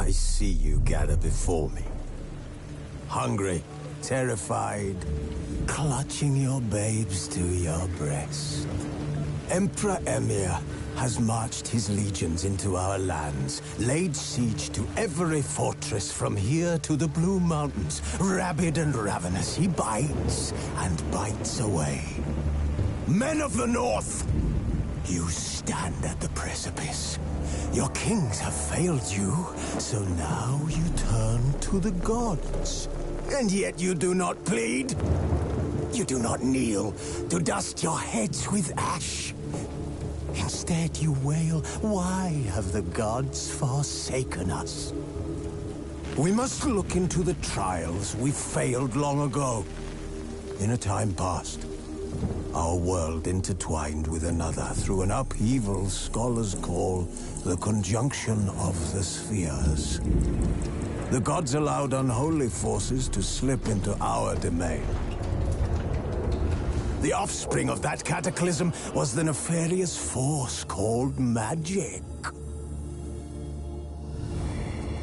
I see you gather before me. Hungry, terrified, clutching your babes to your breast. Emperor Emhyr has marched his legions into our lands, laid siege to every fortress from here to the Blue Mountains. Rabid and ravenous, he bites and bites away. Men of the North, you stand at the precipice. Your kings have failed you, so now you turn to the gods. And yet you do not plead. You do not kneel to dust your heads with ash. Instead you wail, why have the gods forsaken us? We must look into the trials we failed long ago. In a time past, our world intertwined with another through an upheaval scholars call the conjunction of the spheres. The gods allowed unholy forces to slip into our domain. The offspring of that cataclysm was the nefarious force called magic.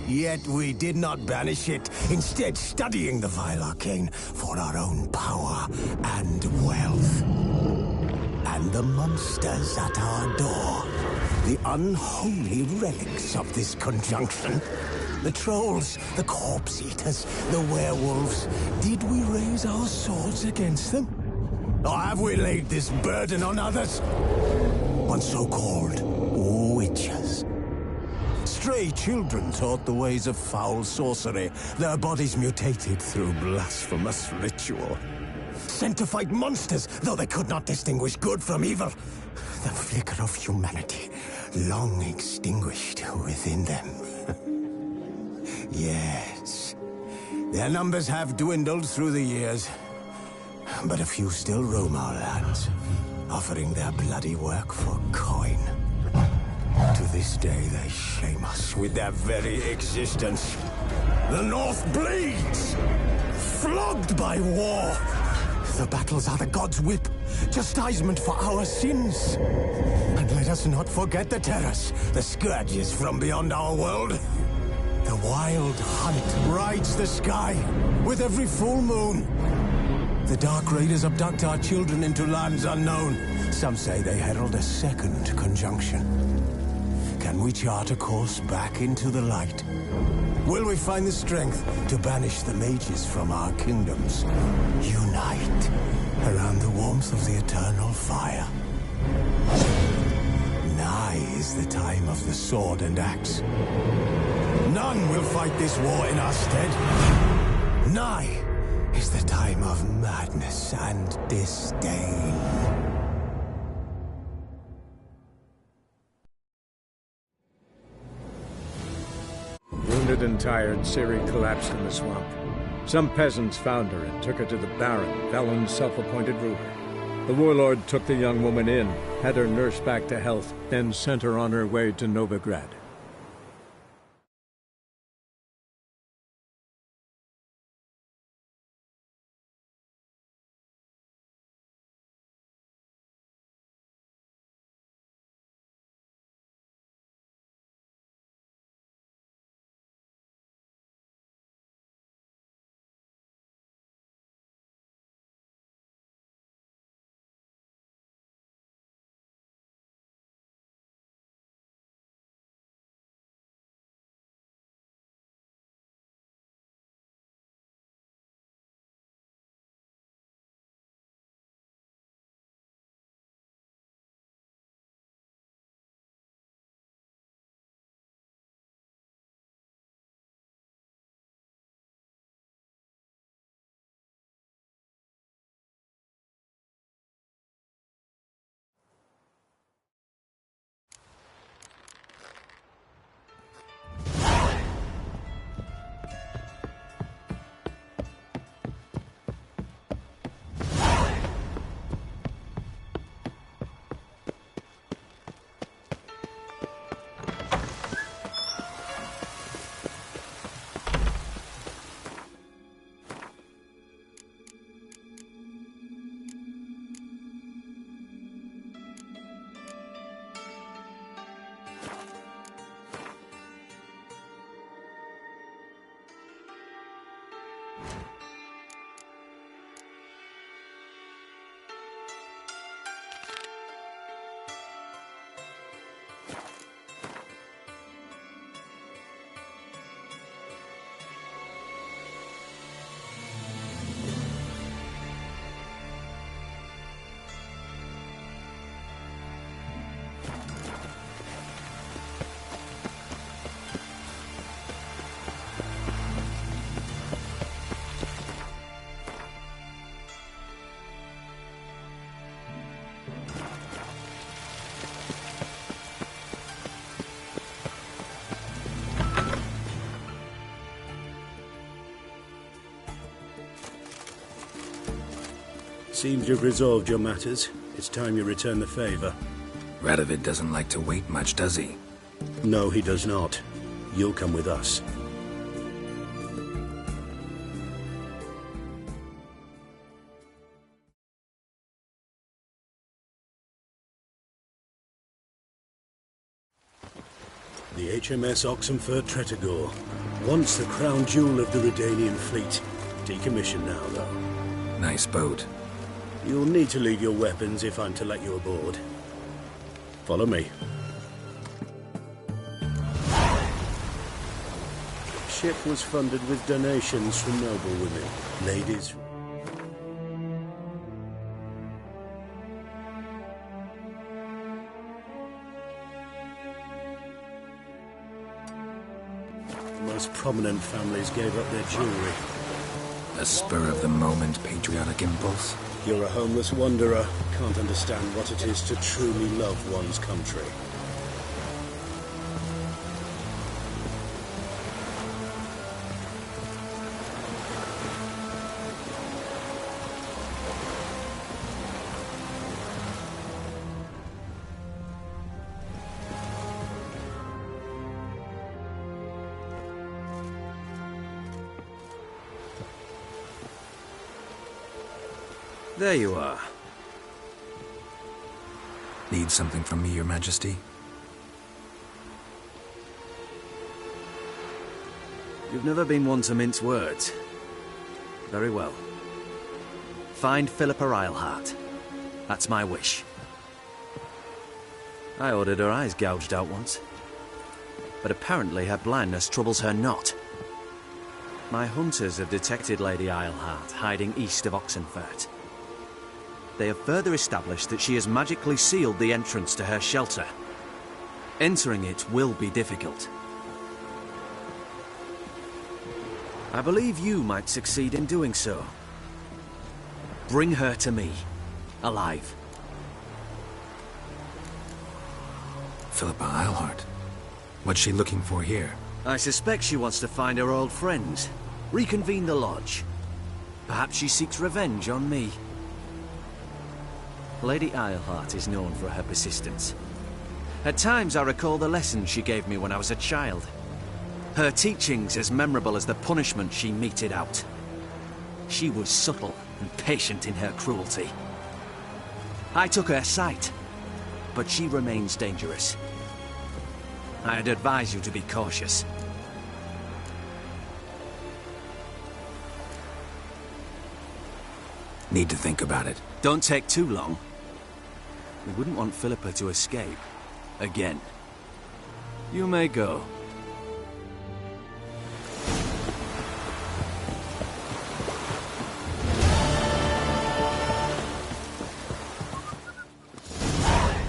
Yet we did not banish it, instead studying the vile arcane for our own power and wealth. And the monsters at our door, the unholy relics of this conjunction. The trolls, the corpse-eaters, the werewolves. Did we raise our swords against them? Or have we laid this burden on others? On so-called witches. Stray children taught the ways of foul sorcery, their bodies mutated through blasphemous ritual. Sent to fight monsters, though they could not distinguish good from evil. The flicker of humanity, long extinguished within them. Yes, their numbers have dwindled through the years. But a few still roam our lands, offering their bloody work for coin. To this day, they shame us with their very existence. The North bleeds, flogged by war. The battles are the gods' whip, chastisement for our sins. And let us not forget the terrors, the scourges from beyond our world. The wild hunt rides the sky with every full moon. The Dark Raiders abduct our children into lands unknown. Some say they herald a second conjunction. Can we chart a course back into the light? Will we find the strength to banish the mages from our kingdoms? Unite around the warmth of the eternal fire. Nigh is the time of the sword and axe. None will fight this war in our stead. Nigh is the time of madness and disdain. Wounded and tired, Ciri collapsed in the swamp. Some peasants found her and took her to the Baron, Velen's self-appointed ruler. The warlord took the young woman in, had her nursed back to health, then sent her on her way to Novigrad. Seems you've resolved your matters. It's time you return the favor. Radovid doesn't like to wait much, does he? No, he does not. You'll come with us. The HMS Oxenford Tretogor. Once the crown jewel of the Redanian fleet. Decommissioned now, though. Nice boat. You'll need to leave your weapons if I'm to let you aboard. Follow me. Ship was funded with donations from noble women, ladies. The most prominent families gave up their jewelry. A spur-of-the-moment patriotic impulse? You're a homeless wanderer. Can't understand what it is to truly love one's country. There you are. Need something from me, Your Majesty? You've never been one to mince words. Very well. Find Philippa Eilhart. That's my wish. I ordered her eyes gouged out once. But apparently her blindness troubles her not. My hunters have detected Lady Eilhart hiding east of Oxenfurt. They have further established that she has magically sealed the entrance to her shelter. Entering it will be difficult. I believe you might succeed in doing so. Bring her to me, alive. Philippa Eilhart. What's she looking for here? I suspect she wants to find her old friends, reconvene the lodge. Perhaps she seeks revenge on me. Lady Eilhart is known for her persistence. At times I recall the lessons she gave me when I was a child. Her teachings as memorable as the punishment she meted out. She was subtle and patient in her cruelty. I took her sight, but she remains dangerous. I'd advise you to be cautious. Need to think about it. Don't take too long. We wouldn't want Philippa to escape. Again. You may go.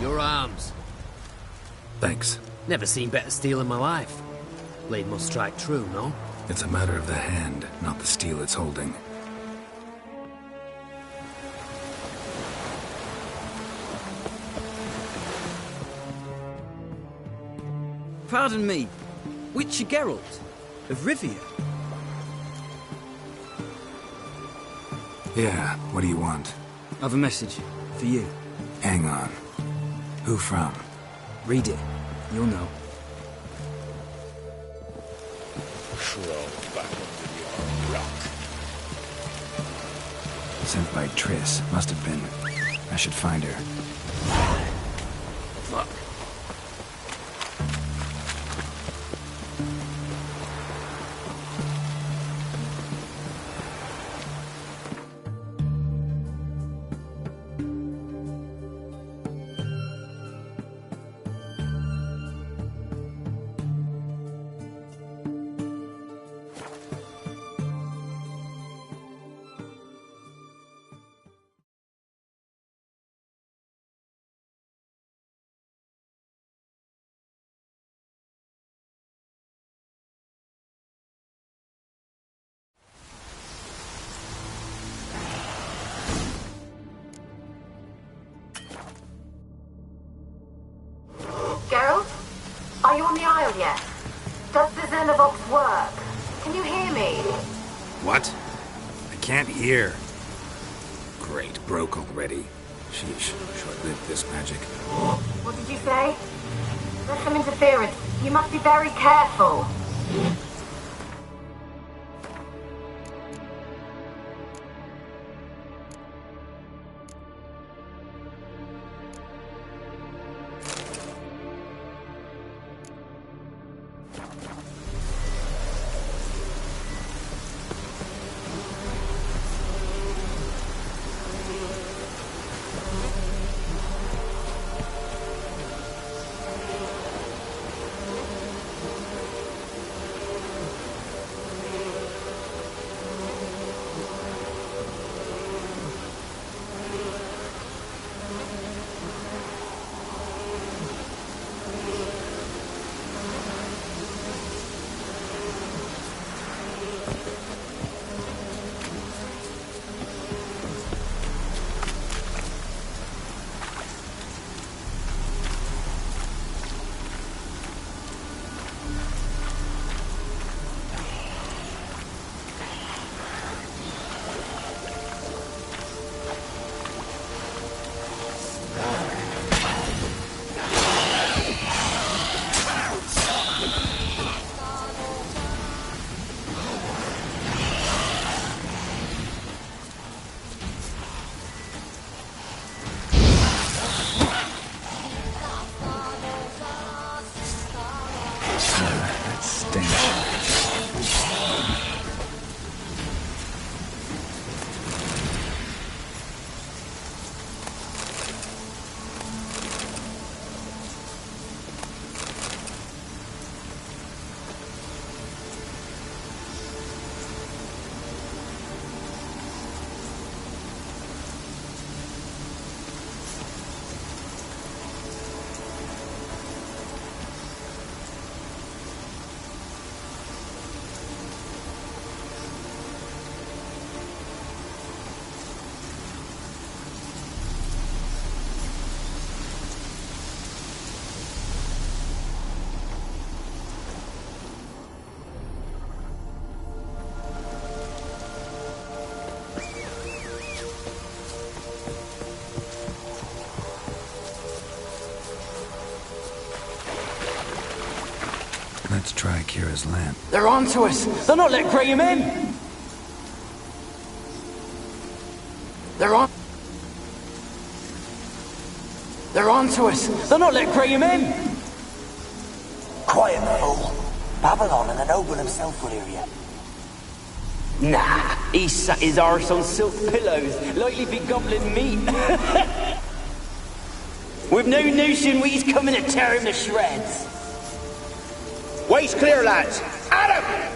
Your arms. Thanks. Never seen better steel in my life. Blade must strike true, no? It's a matter of the hand, not the steel it's holding. Pardon me, Witcher Geralt of Rivia. Yeah, what do you want? I've a message for you. Hang on. Who from? Read it. You'll know. Crawl back under your rock. Sent by Triss. Must have been. I should find her. Fuck. Geralt? Are you on the Isle yet? Does the Xenovox work? Can you hear me? What? I can't hear. Great, broke already. Sheesh, short-lived this magic. What did you say? There's some interference. You must be very careful. Let's try Kira's lamp. They're onto us! They're not letting Graham in! They're onto us! They're not letting Graham in! Quiet, fool. Babylon and the noble himself will hear you. Nah, he sat his arse on silk pillows, likely be gobbling meat. We've no notion we's coming to tear him to shreds. Way's clear, lads! At him!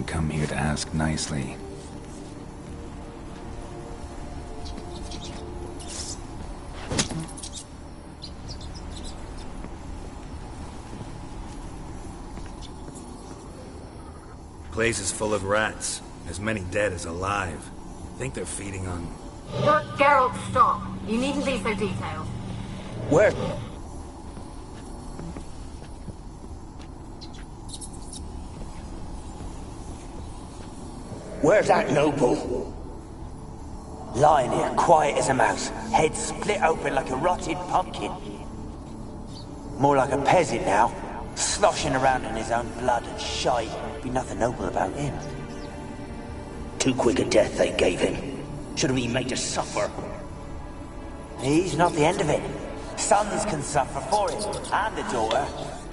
didn't come here to ask nicely. Place is full of rats. As many dead as alive. Think they're feeding on... Geralt, stop. You needn't be so detailed. Where? Where's that noble? Lying here, quiet as a mouse, head split open like a rotted pumpkin. More like a peasant now, sloshing around in his own blood and shite. Be nothing noble about him. Too quick a death they gave him. Should have been made to suffer. He's not the end of it. Sons can suffer for it, and the daughter.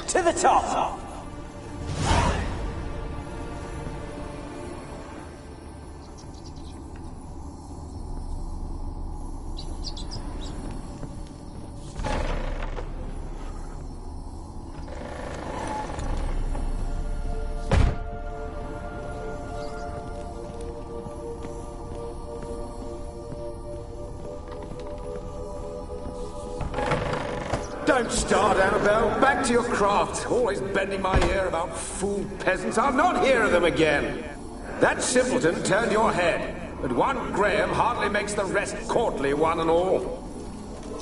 To the top! Don't start, Annabelle. Back to your craft. Always bending my ear about fool peasants. I'll not hear of them again. That simpleton turned your head, but one Graham hardly makes the rest courtly, one and all.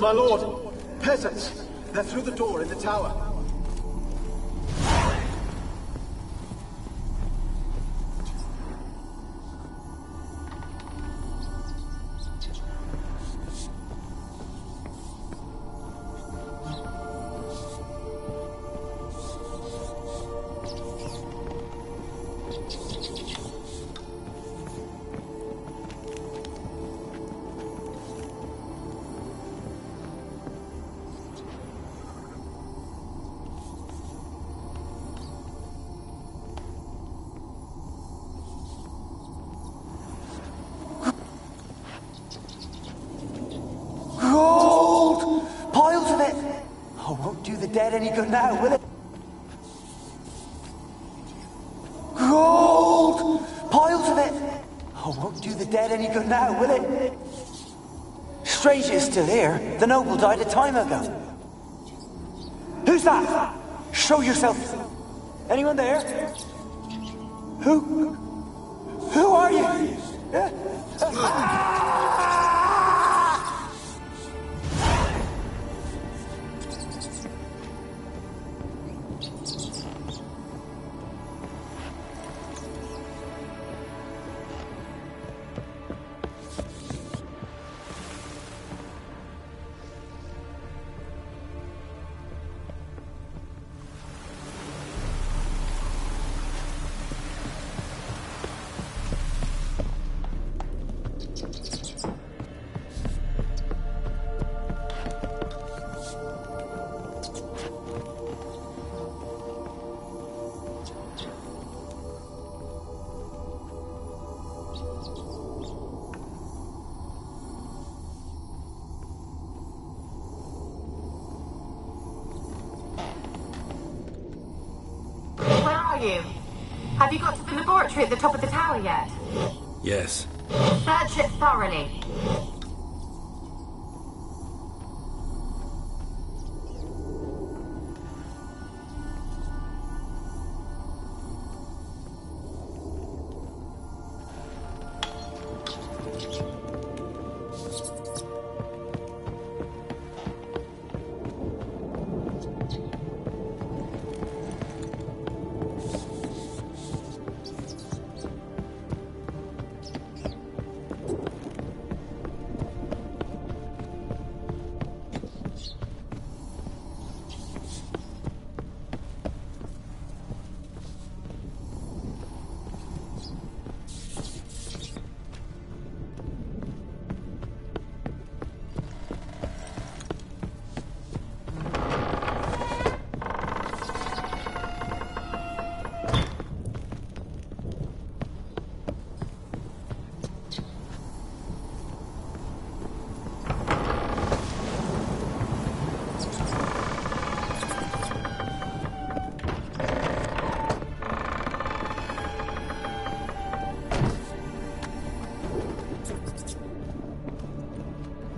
My lord, peasants. They're through the door in the tower. Gold! Piles of it! Oh, won't do the dead any good now, will it? Gold! Piles of it! Oh, won't do the dead any good now, will it? Strange it's still here. The noble died a time ago. Who's that? Show yourself. Anyone there? Who? Who are you? You? Have you got to the laboratory at the top of the tower yet? Yes. Search it thoroughly.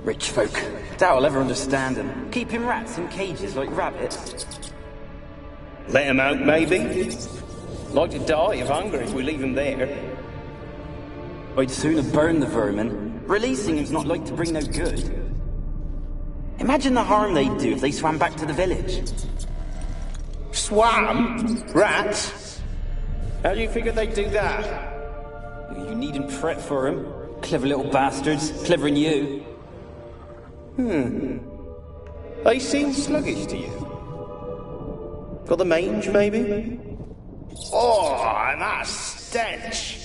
Rich folk. Doubt I'll ever understand them. Keeping rats in cages like rabbits. Let him out, maybe? Like to die of hunger if we leave him there. I'd sooner burn the vermin. Releasing him's not like to bring no good. Imagine the harm they'd do if they swam back to the village. Swam? Rats? How do you figure they'd do that? You needn't fret for him. Clever little bastards. Clever'n you. They seem sluggish to you. Got the mange, maybe? Oh, and that stench!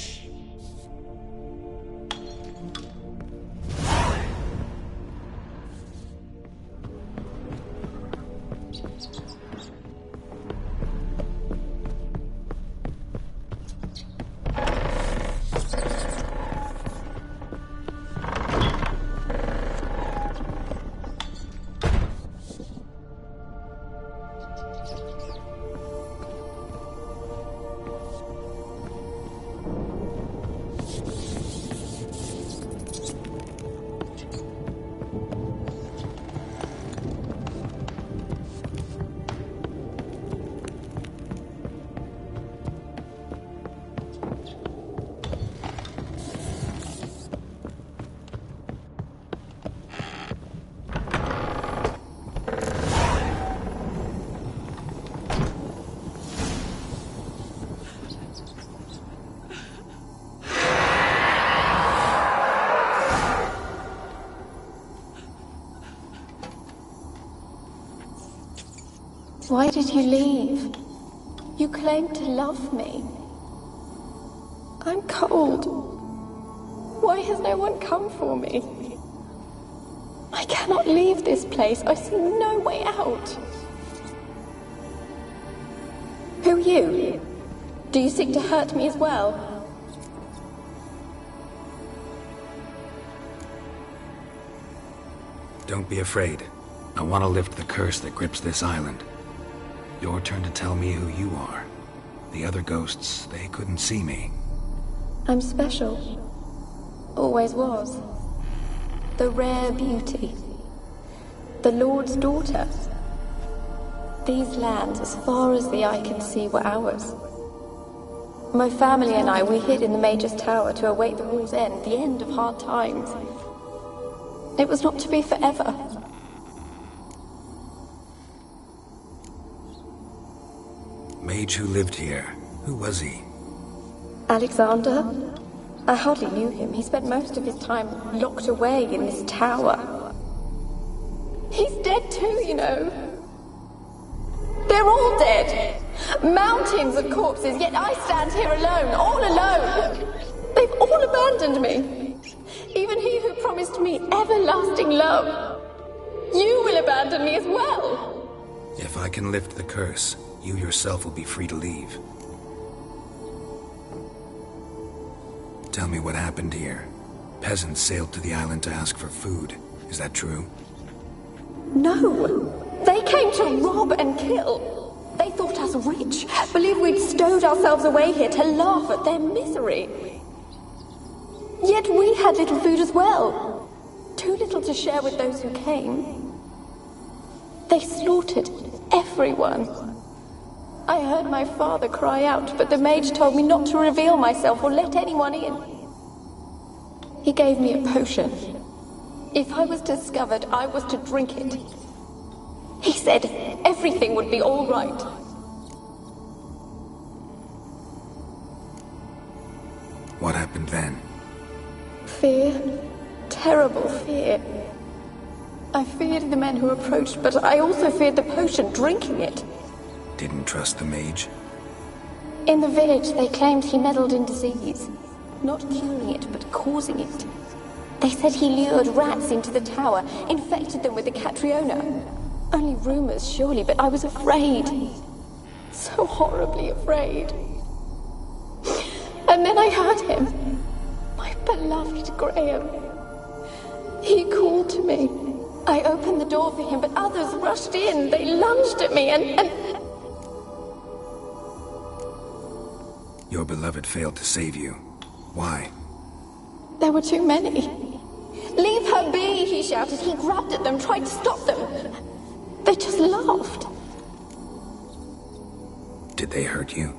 Why did you leave? You claimed to love me. I'm cold. Why has no one come for me? I cannot leave this place. I see no way out. Who are you? Do you seek to hurt me as well? Don't be afraid. I want to lift the curse that grips this island. Your turn to tell me who you are. The other ghosts, they couldn't see me. I'm special. Always was. The rare beauty. The Lord's daughter. These lands, as far as the eye can see, were ours. My family and I, we hid in the Mage's Tower to await the war's end, the end of hard times. It was not to be forever. Mage who lived here. Who was he? Alexander? I hardly knew him. He spent most of his time locked away in this tower. He's dead too, you know. They're all dead. Mountains of corpses, yet I stand here alone, all alone. They've all abandoned me. Even he who promised me everlasting love. You will abandon me as well. If I can lift the curse, you yourself will be free to leave. Tell me what happened here. Peasants sailed to the island to ask for food. Is that true? No. They came to rob and kill. They thought us rich, believed we'd stowed ourselves away here to laugh at their misery. Yet we had little food as well. Too little to share with those who came. They slaughtered everyone. I heard my father cry out, but the mage told me not to reveal myself or let anyone in. He gave me a potion. If I was discovered, I was to drink it. He said everything would be all right. What happened then? Fear. Terrible fear. I feared the men who approached, but I also feared the potion, drinking it. Didn't trust the mage? In the village, they claimed he meddled in disease. Not curing it, but causing it. They said he lured rats into the tower, infected them with the Catriona. Only rumors, surely, but I was afraid. So horribly afraid. And then I heard him. My beloved Graham. He called to me. I opened the door for him, but others rushed in. They lunged at me and... Your beloved failed to save you. Why? There were too many. Leave her be, he shouted. He grabbed at them, tried to stop them. They just laughed. Did they hurt you?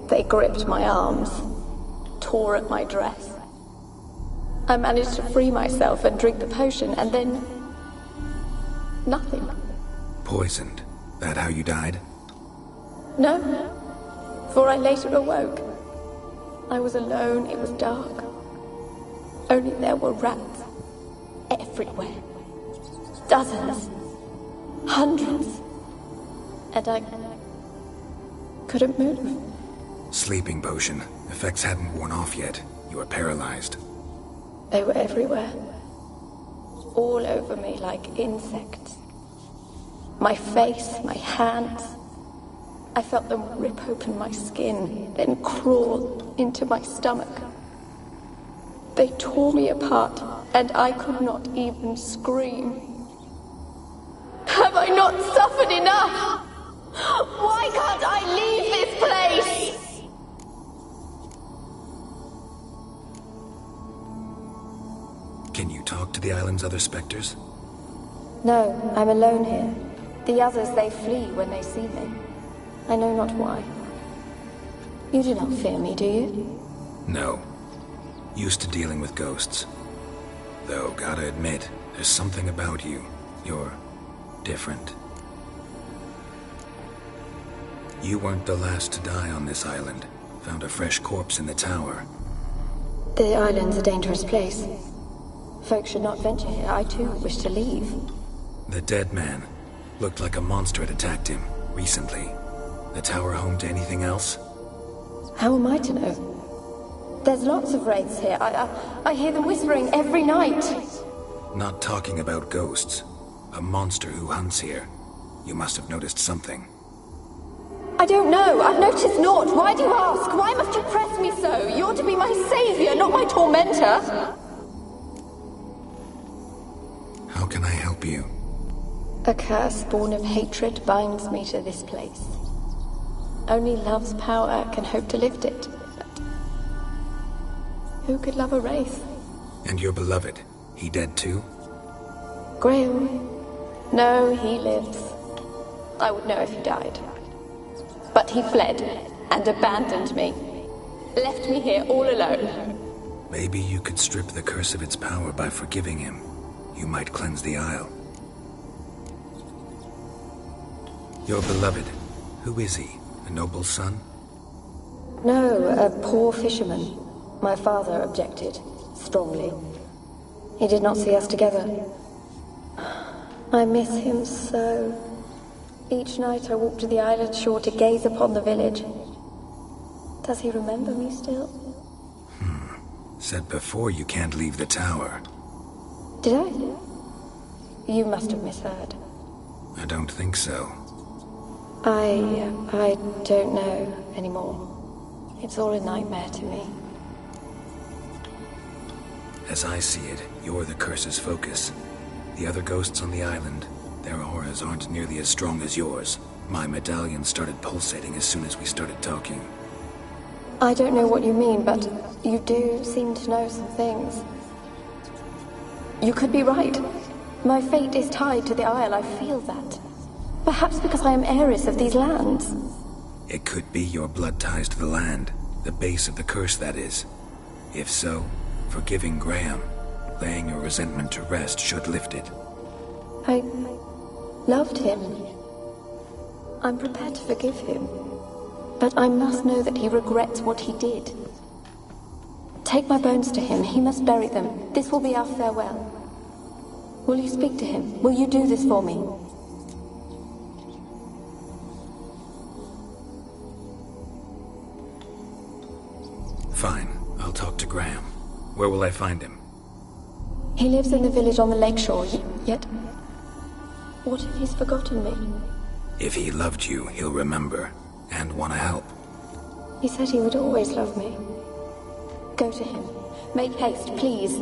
They gripped my arms, tore at my dress. I managed to free myself and drink the potion, and then... nothing. Poisoned? That how you died? No, for I later awoke. I was alone, it was dark. Only there were rats everywhere. Dozens. Hundreds. And I couldn't move. Sleeping potion. Effects hadn't worn off yet. You were paralyzed. They were everywhere. All over me like insects. My face, my hands. I felt them rip open my skin, then crawl into my stomach. They tore me apart, and I could not even scream. Have I not suffered enough? Why can't I leave this place? Can you talk to the island's other specters? No, I'm alone here. The others, they flee when they see me. I know not why. You do not fear me, do you? No. Used to dealing with ghosts. Though, gotta admit, there's something about you. You're different. You weren't the last to die on this island. Found a fresh corpse in the tower. The island's a dangerous place. Folks should not venture here. I too wish to leave. The dead man. Looked like a monster had attacked him, recently. The tower home to anything else? How am I to know? There's lots of wraiths here. I hear them whispering every night. Not talking about ghosts. A monster who hunts here. You must have noticed something. I don't know. I've noticed naught. Why do you ask? Why must you press me so? You're to be my savior, not my tormentor. How can I help you? A curse born of hatred binds me to this place. Only love's power can hope to lift it. But who could love a wraith? And your beloved, he dead too? Graham? No, he lives. I would know if he died. But he fled and abandoned me. Left me here all alone. Maybe you could strip the curse of its power by forgiving him. You might cleanse the Isle. Your beloved, who is he? A noble son? No, a poor fisherman. My father objected, strongly. He did not see us together. I miss him so. Each night I walk to the island shore to gaze upon the village. Does he remember me still? Said before you can't leave the tower. Did I? You must have misheard. I don't think so. I don't know anymore. It's all a nightmare to me. As I see it, you're the curse's focus. The other ghosts on the island, their auras aren't nearly as strong as yours. My medallion started pulsating as soon as we started talking. I don't know what you mean, but you do seem to know some things. You could be right. My fate is tied to the Isle, I feel that. Perhaps because I am heiress of these lands. It could be your blood ties to the land, the base of the curse, that is. If so, forgiving Graham, laying your resentment to rest should lift it. I loved him. I'm prepared to forgive him. But I must know that he regrets what he did. Take my bones to him. He must bury them. This will be our farewell. Will you speak to him? Will you do this for me? Fine. I'll talk to Graham. Where will I find him? He lives in the village on the lakeshore, yet... What if he's forgotten me? If he loved you, he'll remember, and want to help. He said he would always love me. Go to him. Make haste, please.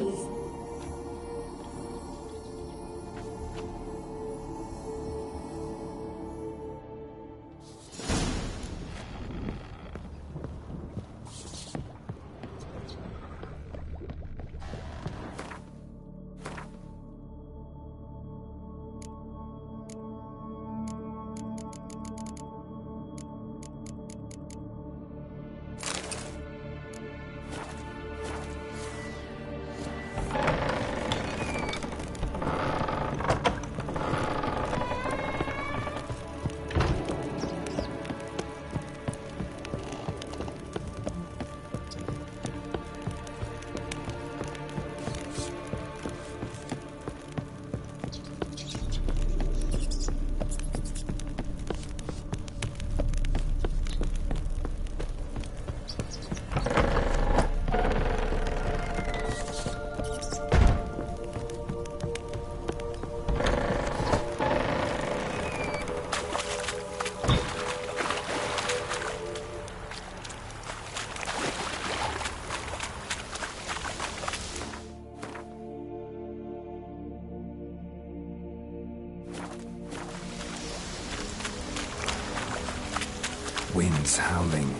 Winds howling.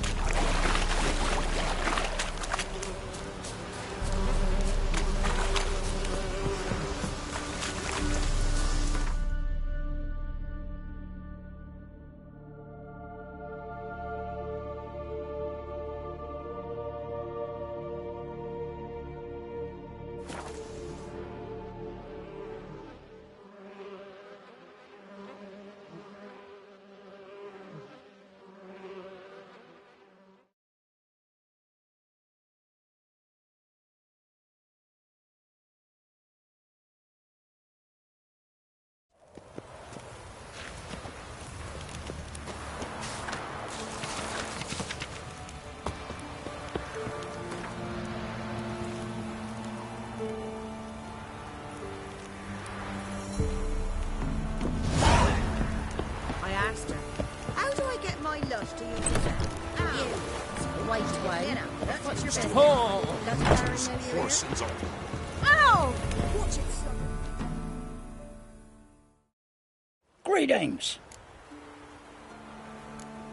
Greetings.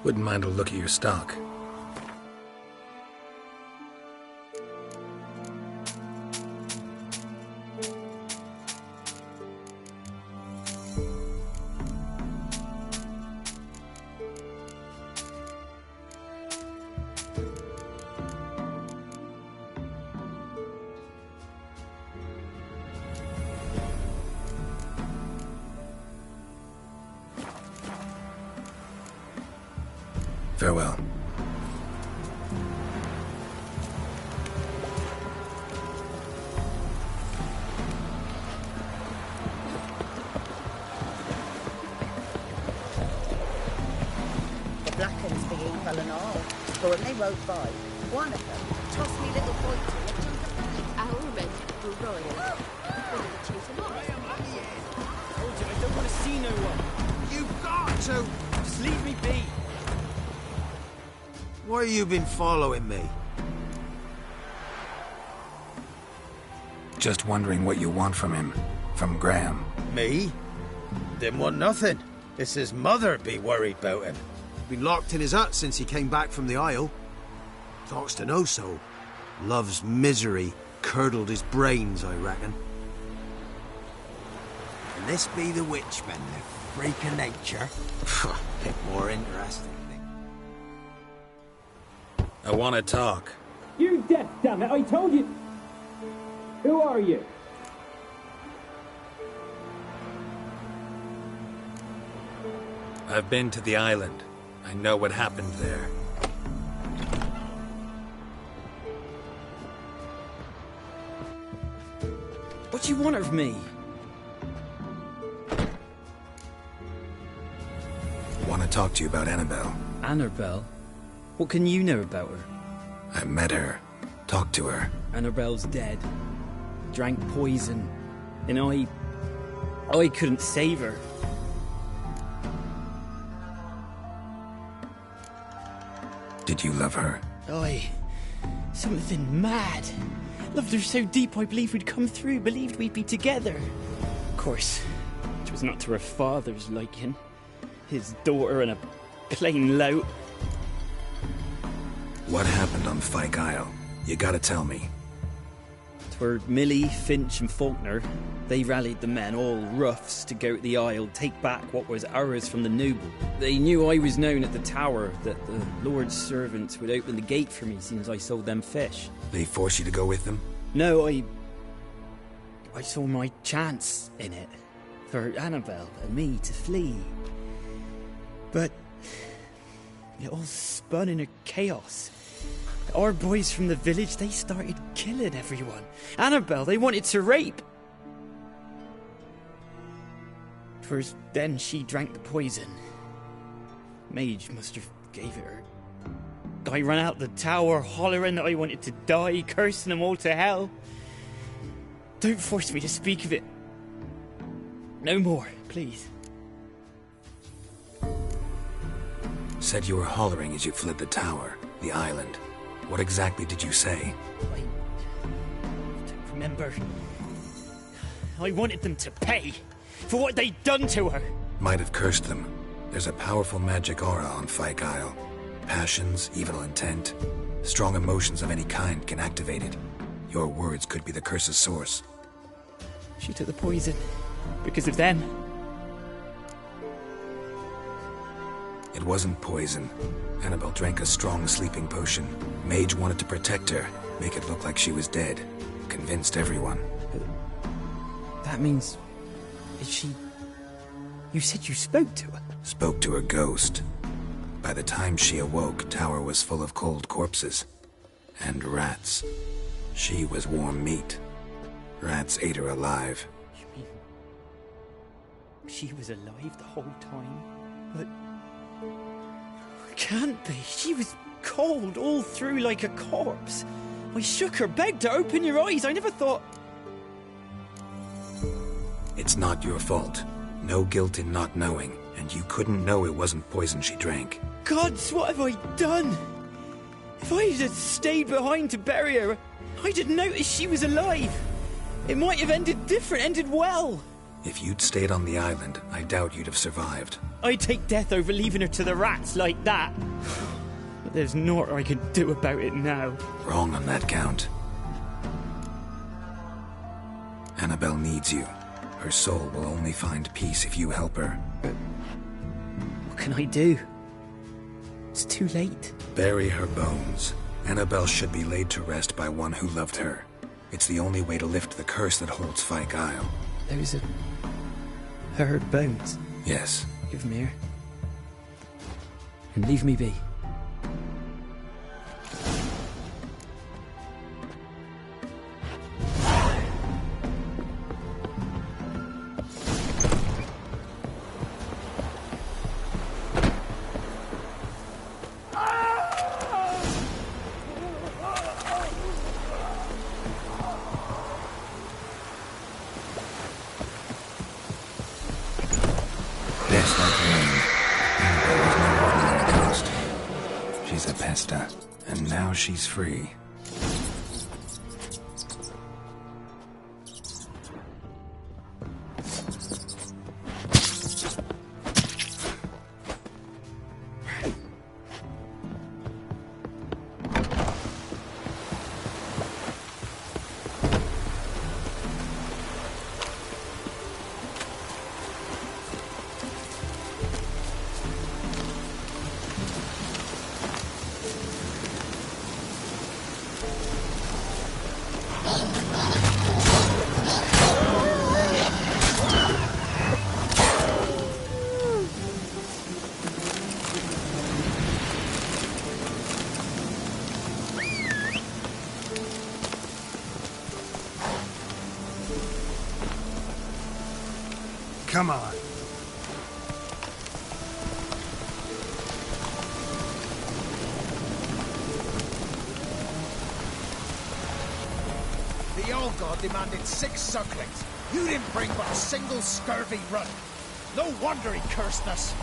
Wouldn't mind a look at your stock. Farewell. The Blackens be evil and all, but when they rode by, one of them tossed me little boy to a chunk of meat. Our men were royal. We're going to chase him off. Told you, I don't want to see no one. You've got to! Just leave me be. Why you been following me? Just wondering what you want from him. From Graham. Me? Didn't want nothing. It's his mother be worried about him. Been locked in his hut since he came back from the Isle. Talks to no soul. Love's misery curdled his brains, I reckon. And this be the witchman, the freak of nature. Bit more interesting. I want to talk. You deaf, damn it! I told you. Who are you? I've been to the island. I know what happened there. What do you want of me? Want to talk to you about Annabelle. Annabelle? What can you know about her? I met her. Talked to her. Annabelle's dead. Drank poison. And I couldn't save her. Did you love her? Something mad. Loved her so deep I believed we'd come through, believed we'd be together. Of course, it was not to her father's liking. His daughter and a plain lout. What happened on Fyke Isle? You gotta tell me. 'Twere Millie, Finch and Faulkner. They rallied the men, all roughs, to go to the Isle, take back what was ours from the noble. They knew I was known at the tower, that the Lord's servants would open the gate for me since I sold them fish. They forced you to go with them? No, I saw my chance in it. For Annabelle and me to flee. But it all spun in a chaos. Our boys from the village, they started killing everyone. Annabelle, they wanted to rape. First, then she drank the poison. Mage must have gave it her. I ran out the tower, hollering that I wanted to die, cursing them all to hell. Don't force me to speak of it. No more, please. Said you were hollering as you fled the tower, the island. What exactly did you say? I don't remember. I wanted them to pay for what they'd done to her. Might have cursed them. There's a powerful magic aura on Fyke Isle. Passions, evil intent, strong emotions of any kind can activate it. Your words could be the curse's source. She took the poison because of them. It wasn't poison. Annabelle drank a strong sleeping potion. Mage wanted to protect her, make it look like she was dead. Convinced everyone. That means... Is she... You said you spoke to her? Spoke to her ghost. By the time she awoke, Tower was full of cold corpses. And rats. She was warm meat. Rats ate her alive. You mean... She was alive the whole time? But... Can't be. She was cold all through like a corpse. I shook her, begged her, open your eyes. I never thought... It's not your fault. No guilt in not knowing, and you couldn't know it wasn't poison she drank. Gods, what have I done? If I had stayed behind to bury her, I'd have noticed she was alive. It might have ended different, ended well. If you'd stayed on the island, I doubt you'd have survived. I'd take death over leaving her to the rats like that. But there's naught I can do about it now. Wrong on that count. Annabelle needs you. Her soul will only find peace if you help her. But what can I do? It's too late. Bury her bones. Annabelle should be laid to rest by one who loved her. It's the only way to lift the curse that holds Fyke Isle. Those are... her bones? Yes. Give them here. And leave me be. And now she's free. Come on. The old god demanded 6 sucklings. You didn't bring but a single scurvy run. No wonder he cursed us.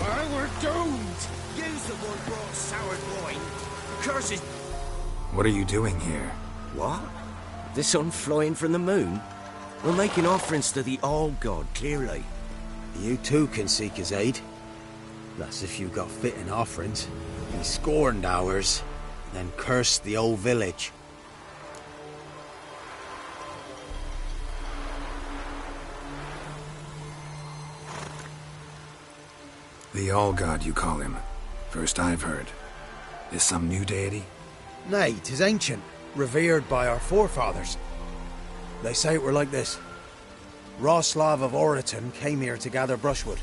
Well, we're doomed. Use the one brought soured wine. The curse is... What are you doing here? What? The sun flying from the moon? We're making offerings to the Old God, clearly. You too can seek his aid. That's if you got fitting offerings. He scorned ours, then cursed the old village. The All-God, you call him. First I've heard. Is some new deity? Nay, 'tis ancient, revered by our forefathers. They say it were like this. Roslav of Oriton came here to gather brushwood.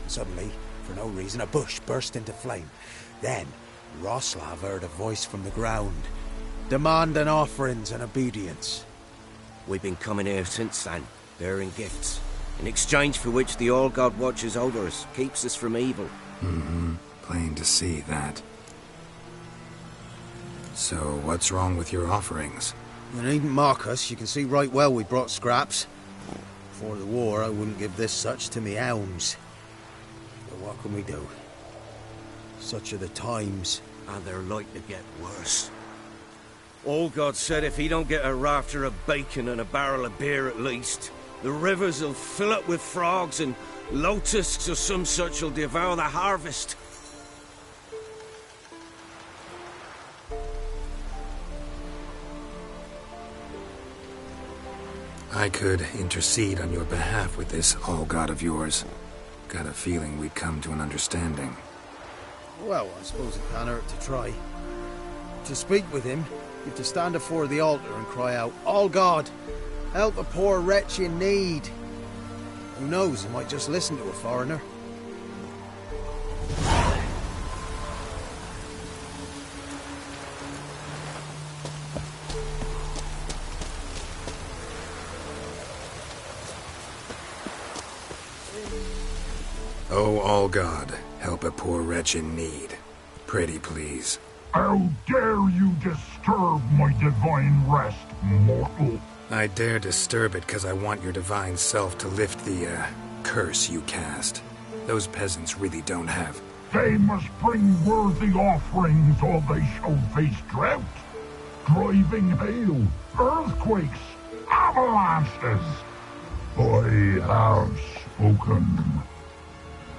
Suddenly, for no reason, a bush burst into flame. Then, Roslav heard a voice from the ground, demanding offerings and obedience. We've been coming here since then, bearing gifts, in exchange for which the All God watches over us, keeps us from evil. Mm-hmm. Plain to see that. So, what's wrong with your offerings? You needn't mock us. You can see right well we brought scraps. Before the war, I wouldn't give this such to me hounds. But what can we do? Such are the times. And they're like to get worse. All God said if he don't get a rafter of bacon and a barrel of beer at least, the rivers will fill up with frogs and locusts or some such will devour the harvest. I could intercede on your behalf with this all-god of yours. Got a feeling we'd come to an understanding. Well, I suppose it can't hurt to try. To speak with him, you've to stand before the altar and cry out, "All God, help a poor wretch in need." Who knows, he might just listen to a foreigner. Oh, all God, help a poor wretch in need. Pretty please. How dare you disturb my divine rest, mortal? I dare disturb it because I want your divine self to lift the, curse you cast. Those peasants really don't have. They must bring worthy offerings or they shall face drought, driving hail, earthquakes, avalanches. I have spoken.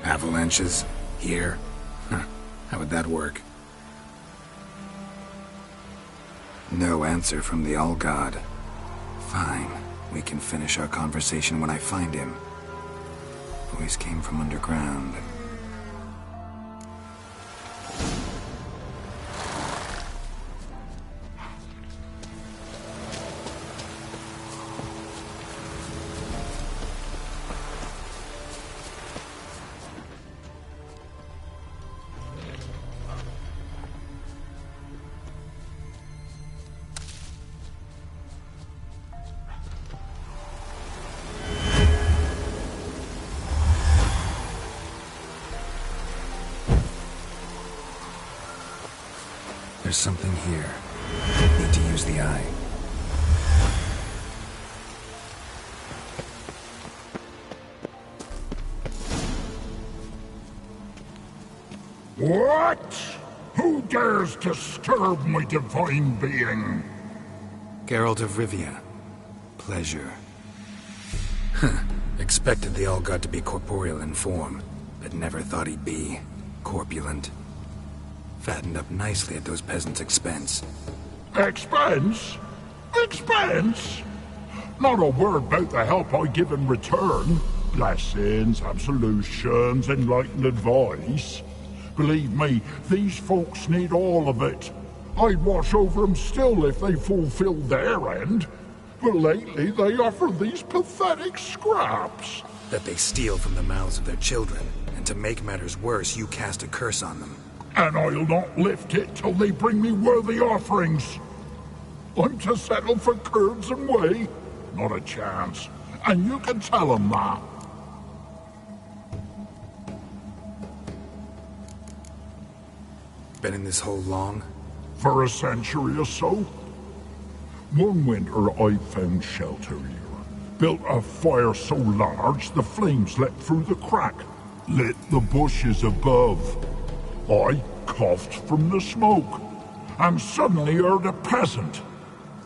Avalanches? Here? Huh. How would that work? No answer from the All-God. Fine. We can finish our conversation when I find him. Voice came from underground. There's something here. Need to use the eye. What? Who dares disturb my divine being? Geralt of Rivia. Pleasure. Huh. Expected the All-God to be corporeal in form, but never thought he'd be corpulent. Fattened up nicely at those peasants' expense. Expense? Expense? Not a word about the help I give in return. Blessings, absolutions, enlightened advice. Believe me, these folks need all of it. I'd watch over them still if they fulfilled their end. But lately they offer these pathetic scraps. That they steal from the mouths of their children, and to make matters worse, you cast a curse on them. And I'll not lift it till they bring me worthy offerings. I'm to settle for curds and whey? Not a chance. And you can tell them that. Been in this hole long? For a century or so. One winter I found shelter here. Built a fire so large the flames leapt through the crack. Lit the bushes above. I coughed from the smoke, and suddenly heard a peasant.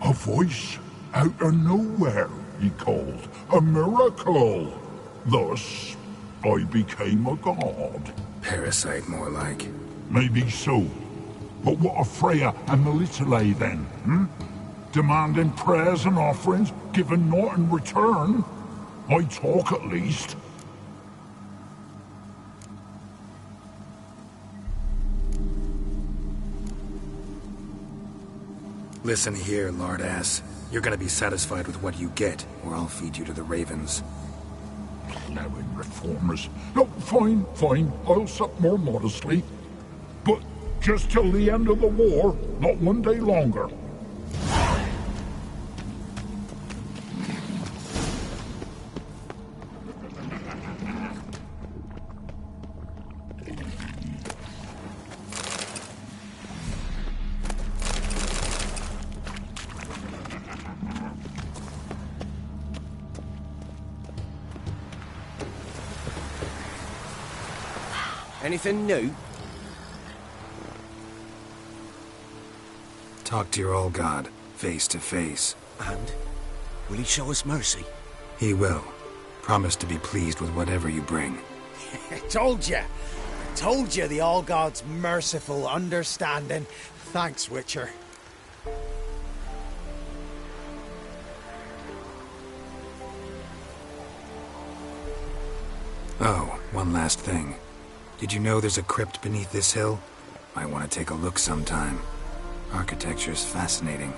A voice out of nowhere, he called. A miracle. Thus, I became a god. Parasite, more like. Maybe so. But what of Freya and Melitele then, Demanding prayers and offerings, given naught in return? I talk at least. Listen here, lard-ass. You're gonna be satisfied with what you get, or I'll feed you to the ravens. Plowing reformers. No, fine, fine. I'll sup more modestly. But just till the end of the war, not one day longer. Anything new? Talk to your all-god, face to face. And? Will he show us mercy? He will. Promise to be pleased with whatever you bring. I told you the All-God's merciful, understanding. Thanks, Witcher. Oh, one last thing. Did you know there's a crypt beneath this hill? Might want to take a look sometime. Architecture's fascinating.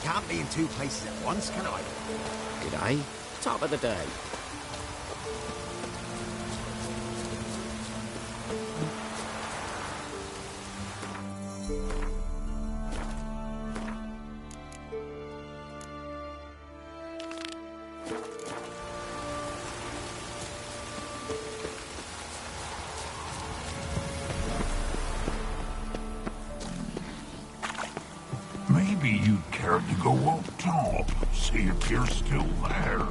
Can't be in two places at once, can I? G'day. Top of the day. Maybe you'd care to go up top, see if you're still there.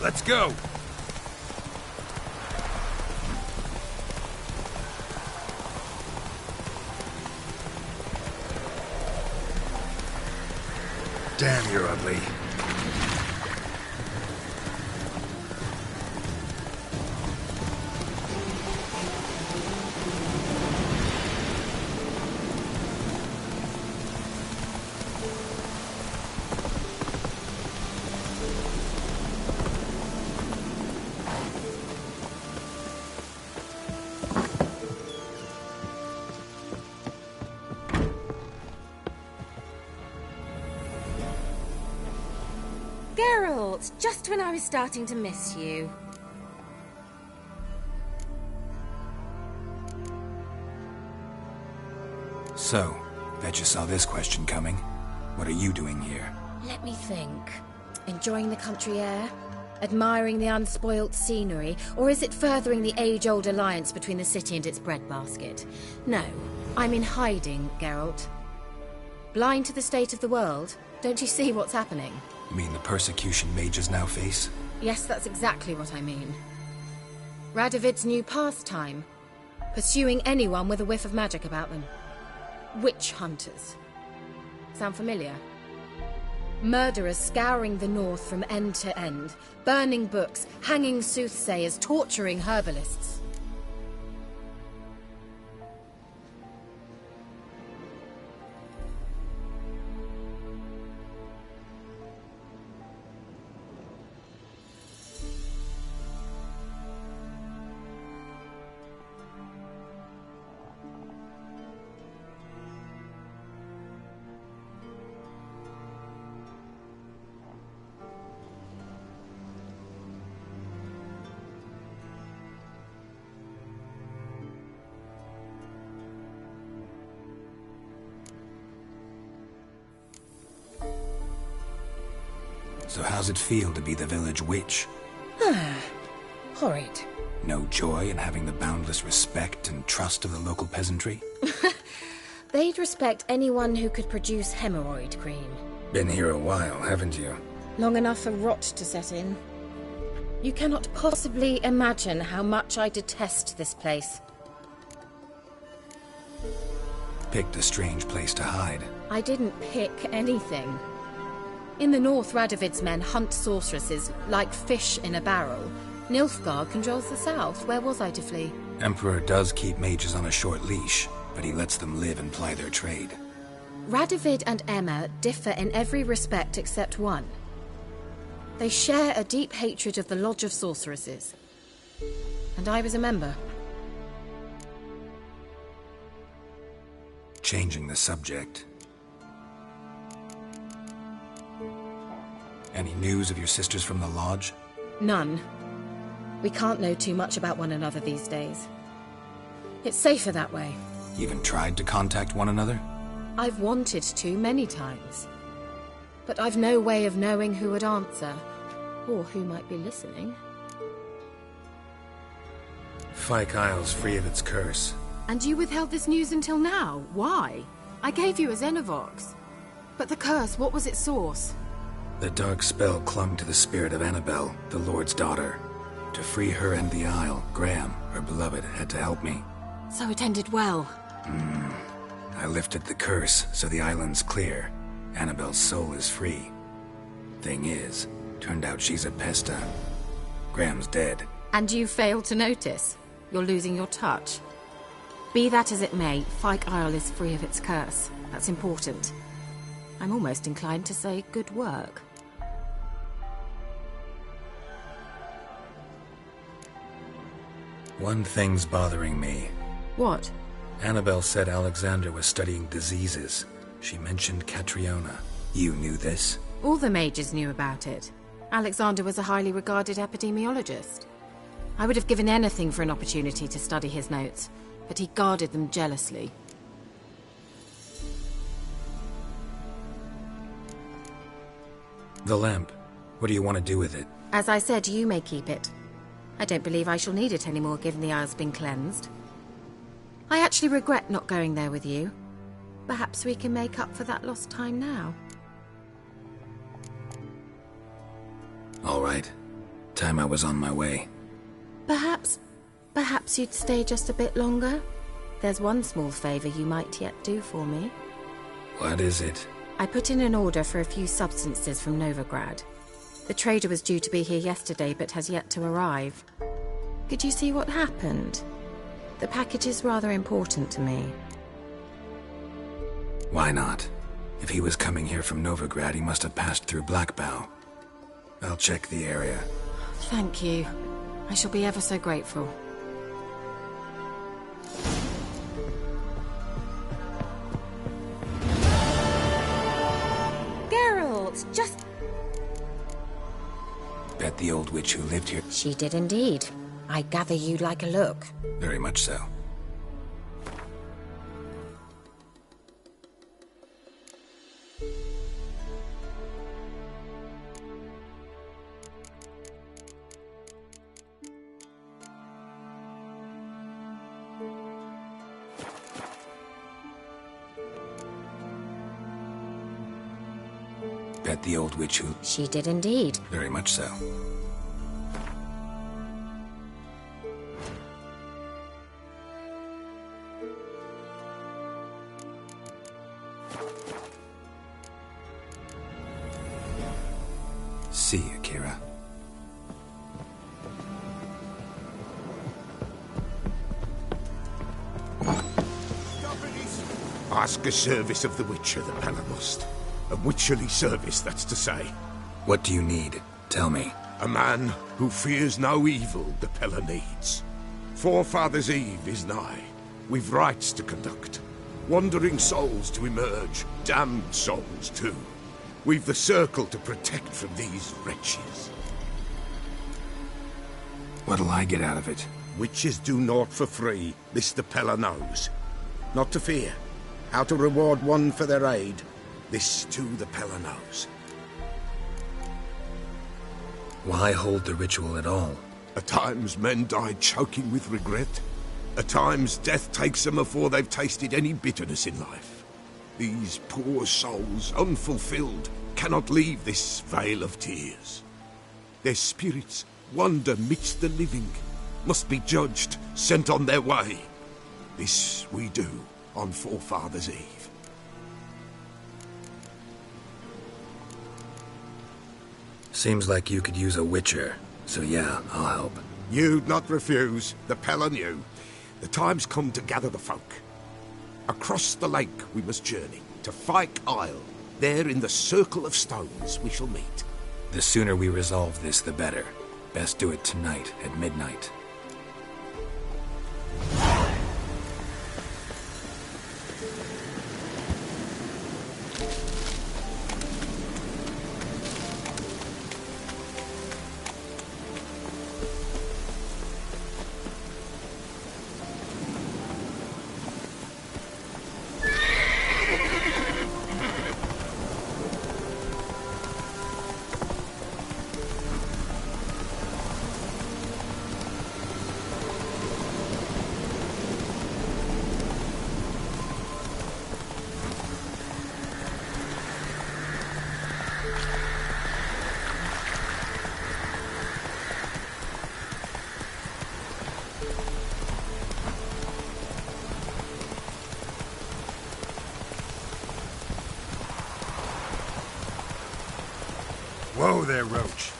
Let's go! Damn, you're ugly. Geralt, just when I was starting to miss you. So, bet you saw this question coming. What are you doing here? Let me think. Enjoying the country air? Admiring the unspoilt scenery? Or is it furthering the age-old alliance between the city and its breadbasket? No, I'm in hiding, Geralt. Blind to the state of the world? Don't you see what's happening? You mean the persecution mages now face? Yes, that's exactly what I mean. Radovid's new pastime. Pursuing anyone with a whiff of magic about them. Witch hunters. Sound familiar? Murderers scouring the north from end to end, burning books, hanging soothsayers, torturing herbalists. So how's it feel to be the village witch? Horrid. No joy in having the boundless respect and trust of the local peasantry? They'd respect anyone who could produce hemorrhoid cream. Been here a while, haven't you? Long enough for rot to set in. You cannot possibly imagine how much I detest this place. Picked a strange place to hide. I didn't pick anything. In the north, Radovid's men hunt sorceresses like fish in a barrel. Nilfgaard controls the south. Where was I to flee? Emperor does keep mages on a short leash, but he lets them live and ply their trade. Radovid and Emma differ in every respect except one. They share a deep hatred of the Lodge of Sorceresses. And I was a member. Changing the subject. Any news of your sisters from the Lodge? None. We can't know too much about one another these days. It's safer that way. Even tried to contact one another? I've wanted to many times. But I've no way of knowing who would answer, or who might be listening. Fyke Isle's free of its curse. And you withheld this news until now? Why? I gave you a Xenovox. But the curse, what was its source? The dark spell clung to the spirit of Annabelle, the Lord's daughter. To free her and the Isle, Graham, her beloved, had to help me. So it ended well. I lifted the curse, so the island's clear. Annabelle's soul is free. Thing is, turned out she's a Pesta. Graham's dead. And you failed to notice. You're losing your touch. Be that as it may, Fyke Isle is free of its curse. That's important. I'm almost inclined to say good work. One thing's bothering me. What? Annabelle said Alexander was studying diseases. She mentioned Catriona. You knew this? All the mages knew about it. Alexander was a highly regarded epidemiologist. I would have given anything for an opportunity to study his notes, but he guarded them jealously. The lamp. What do you want to do with it? As I said, you may keep it. I don't believe I shall need it anymore, given the Isle's been cleansed. I actually regret not going there with you. Perhaps we can make up for that lost time now. All right. Time I was on my way. Perhaps you'd stay just a bit longer? There's one small favor you might yet do for me. What is it? I put in an order for a few substances from Novigrad. The trader was due to be here yesterday, but has yet to arrive. Could you see what happened? The package is rather important to me. Why not? If he was coming here from Novigrad, he must have passed through Blackbough. I'll check the area. Thank you. I shall be ever so grateful. Geralt, just... Bet the old witch who lived here... She did indeed. I gather you'd like a look. Very much so. Bet the old witch who... She did indeed. Very much so. See you, Kira. Ask a service of the Witcher, the Pella must. A witcherly service, that's to say. What do you need? Tell me. A man who fears no evil the Pella needs. Forefathers' Eve is nigh. We've rites to conduct. Wandering souls to emerge. Damned souls, too. We've the circle to protect from these wretches. What'll I get out of it? Witches do naught for free. This the Pella knows. Not to fear. How to reward one for their aid. This too the Pella knows. Why hold the ritual at all? At times men die choking with regret. At times death takes them before they've tasted any bitterness in life. These poor souls, unfulfilled, cannot leave this vale of tears. Their spirits wander midst the living, must be judged, sent on their way. This we do on Forefathers' Eve. Seems like you could use a witcher, so yeah, I'll help. You'd not refuse. The Pella knew. The time's come to gather the folk. Across the lake we must journey, to Fyke Isle. There in the Circle of Stones we shall meet. The sooner we resolve this, the better. Best do it tonight at midnight. Whoa there, Roach.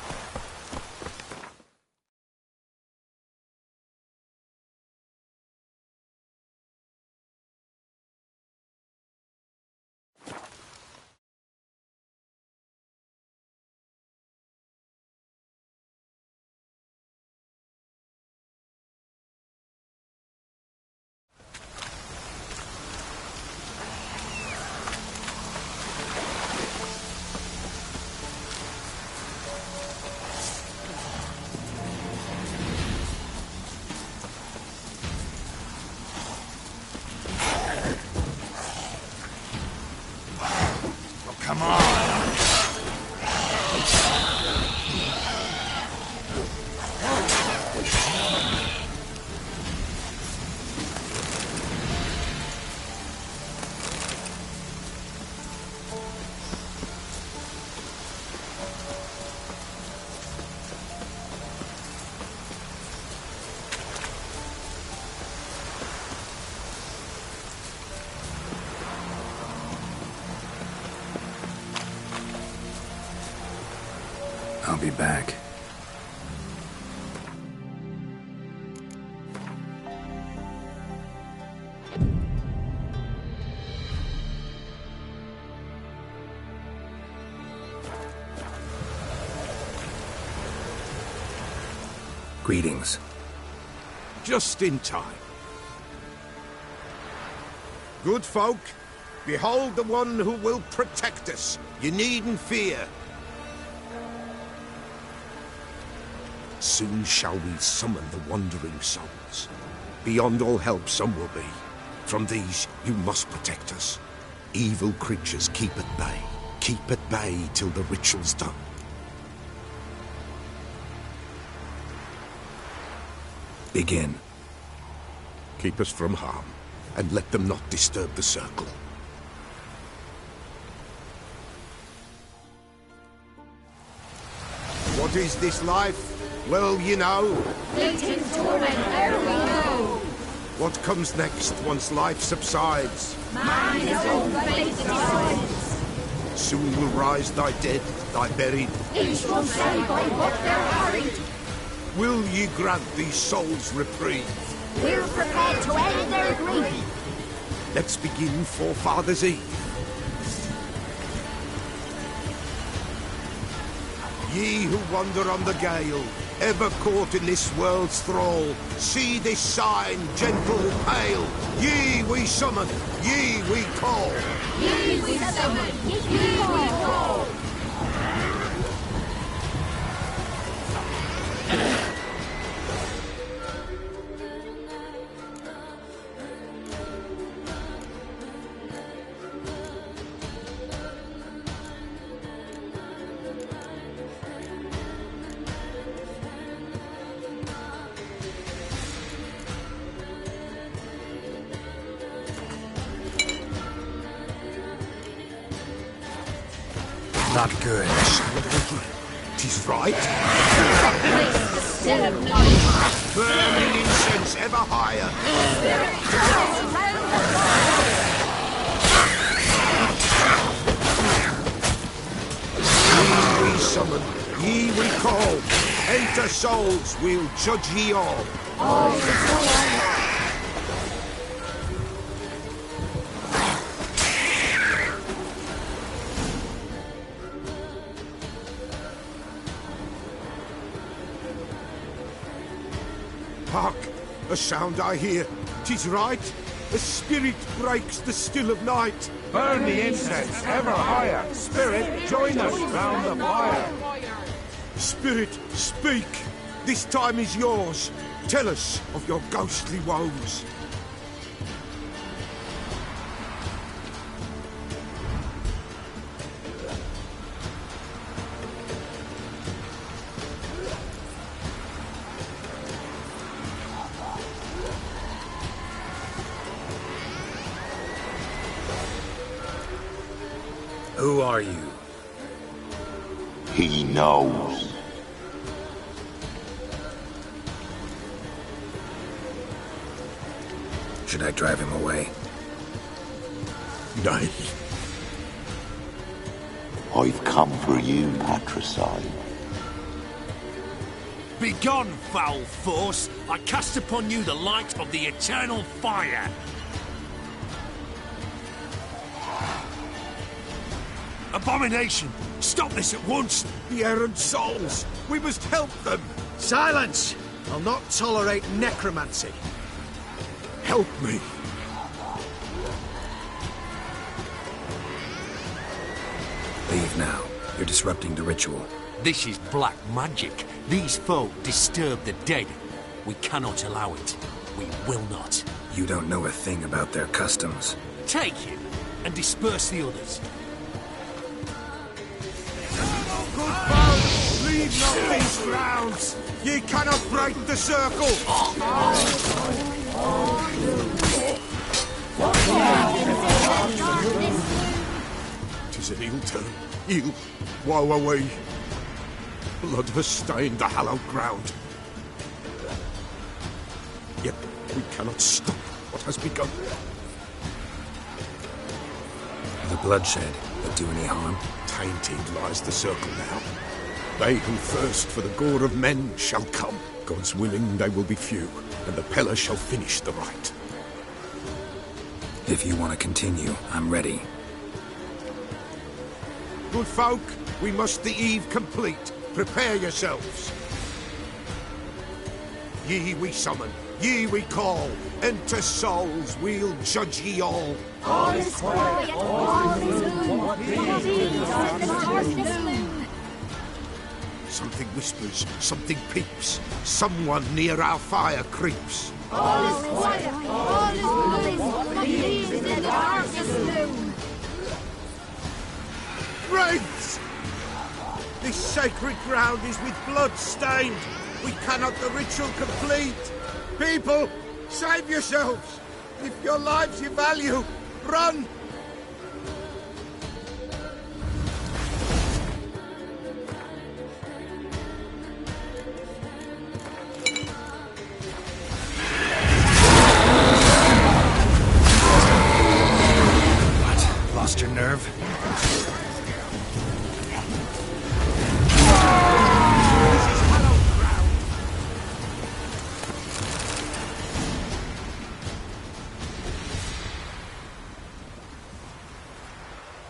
Come on! I'll be back. Greetings. Just in time. Good folk, behold the one who will protect us. You needn't fear. Soon shall we summon the wandering souls. Beyond all help some will be. From these you must protect us. Evil creatures keep at bay. Keep at bay till the ritual's done. Begin. Keep us from harm, and let them not disturb the circle. What is this life? Well, you know. Fleeting torment, ere we know. What comes next once life subsides? Man is all fate decides. Soon will rise thy dead, thy buried. Each will say by what they're hurried. Will ye grant these souls reprieve? We're prepared to end their grief. Let's begin Forefathers' Eve. Ye who wander on the gale, ever caught in this world's thrall, see this sign, gentle, pale. Ye we summon, ye we call. Ye we summon, ye we call. Not good. Tis right. Still of night. Burning incense ever higher. Spirit travels round the Ye we summon, ye we call. Enter souls, we'll judge ye all. Hark! A sound I hear. 'Tis right. A spirit breaks the still of night. Burn the incense ever higher. Spirit, join us round the fire. Spirit, speak. This time is yours. Tell us of your ghostly woes. Who are you? He knows. Should I drive him away? Nay. I've come for you, patricide. Begone, foul force! I cast upon you the light of the eternal fire! Abomination! Stop this at once! The errant souls! We must help them! Silence! I'll not tolerate necromancy. Help me! Leave now. You're disrupting the ritual. This is black magic. These folk disturb the dead. We cannot allow it. We will not. You don't know a thing about their customs. Take him and disperse the others. Good folk, leave not these grounds. Ye cannot break the circle. Tis an ill turn. Ill. Woe away. Blood has stained the hallowed ground. Yet we cannot stop what has begun. The bloodshed would do any harm? Tainted lies the circle now. They who thirst for the gore of men shall come. God's willing, they will be few, and the Peller shall finish the rite. If you want to continue, I'm ready. Good folk, we must the eve complete. Prepare yourselves. Ye we summon, ye we call. Enter souls, we'll judge ye all. All is quiet, all is gloom. Something whispers, something peeps. Someone near our fire creeps. All is quiet, all is gloom. In the darkest gloom. Wraiths! This sacred ground is with blood stained. We cannot the ritual complete. People, save yourselves. If your lives you value, run! What? Lost your nerve?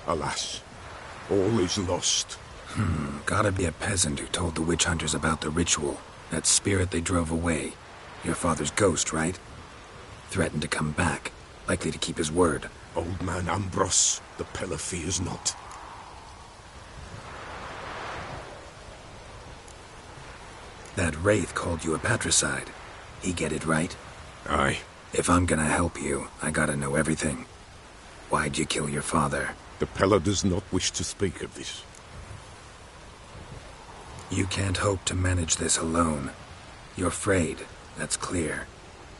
Alas, all is lost. Gotta be a peasant who told the witch hunters about the ritual. That spirit they drove away. Your father's ghost, right? Threatened to come back. Likely to keep his word. Old man Ambros, the Peller fears not. That wraith called you a patricide. He get it right? Aye. If I'm gonna help you, I gotta know everything. Why'd you kill your father? The Peller does not wish to speak of this. You can't hope to manage this alone. You're afraid, that's clear.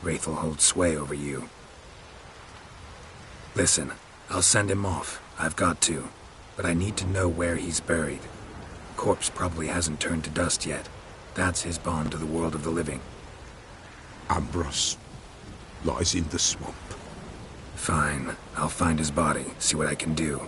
Wraith will hold sway over you. Listen, I'll send him off. I've got to. But I need to know where he's buried. Corpse probably hasn't turned to dust yet. That's his bond to the world of the living. Ambros lies in the swamp. Fine. I'll find his body, see what I can do.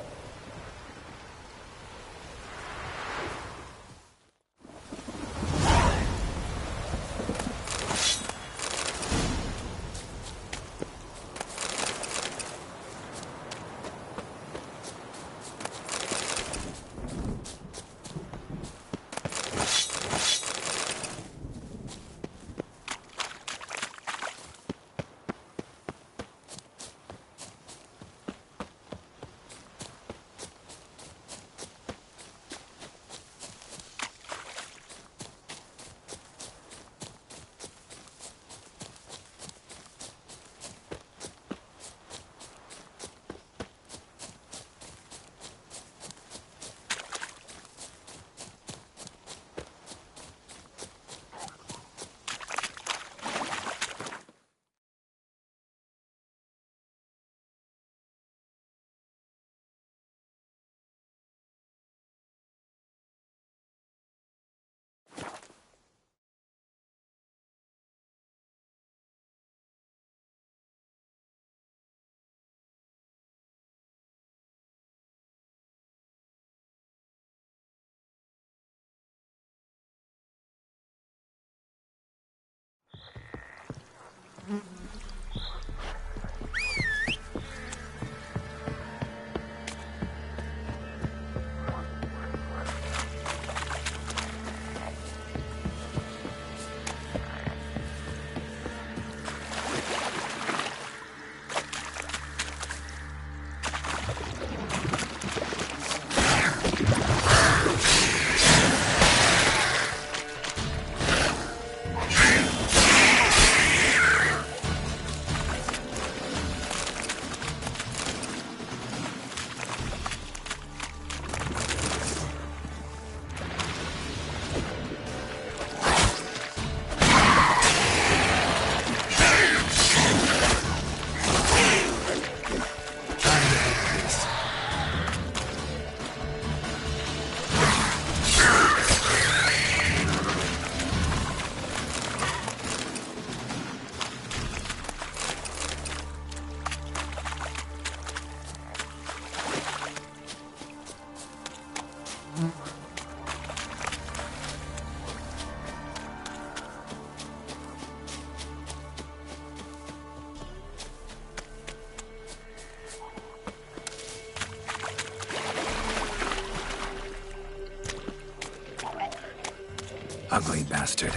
Ugly bastard.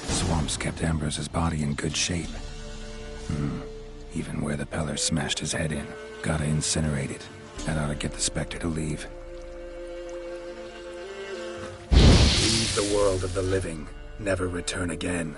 Swamps kept Ambrose's body in good shape. Even where the Peller smashed his head in. Gotta incinerate it. That ought to get the Spectre to leave. Leave the world of the living. Never return again.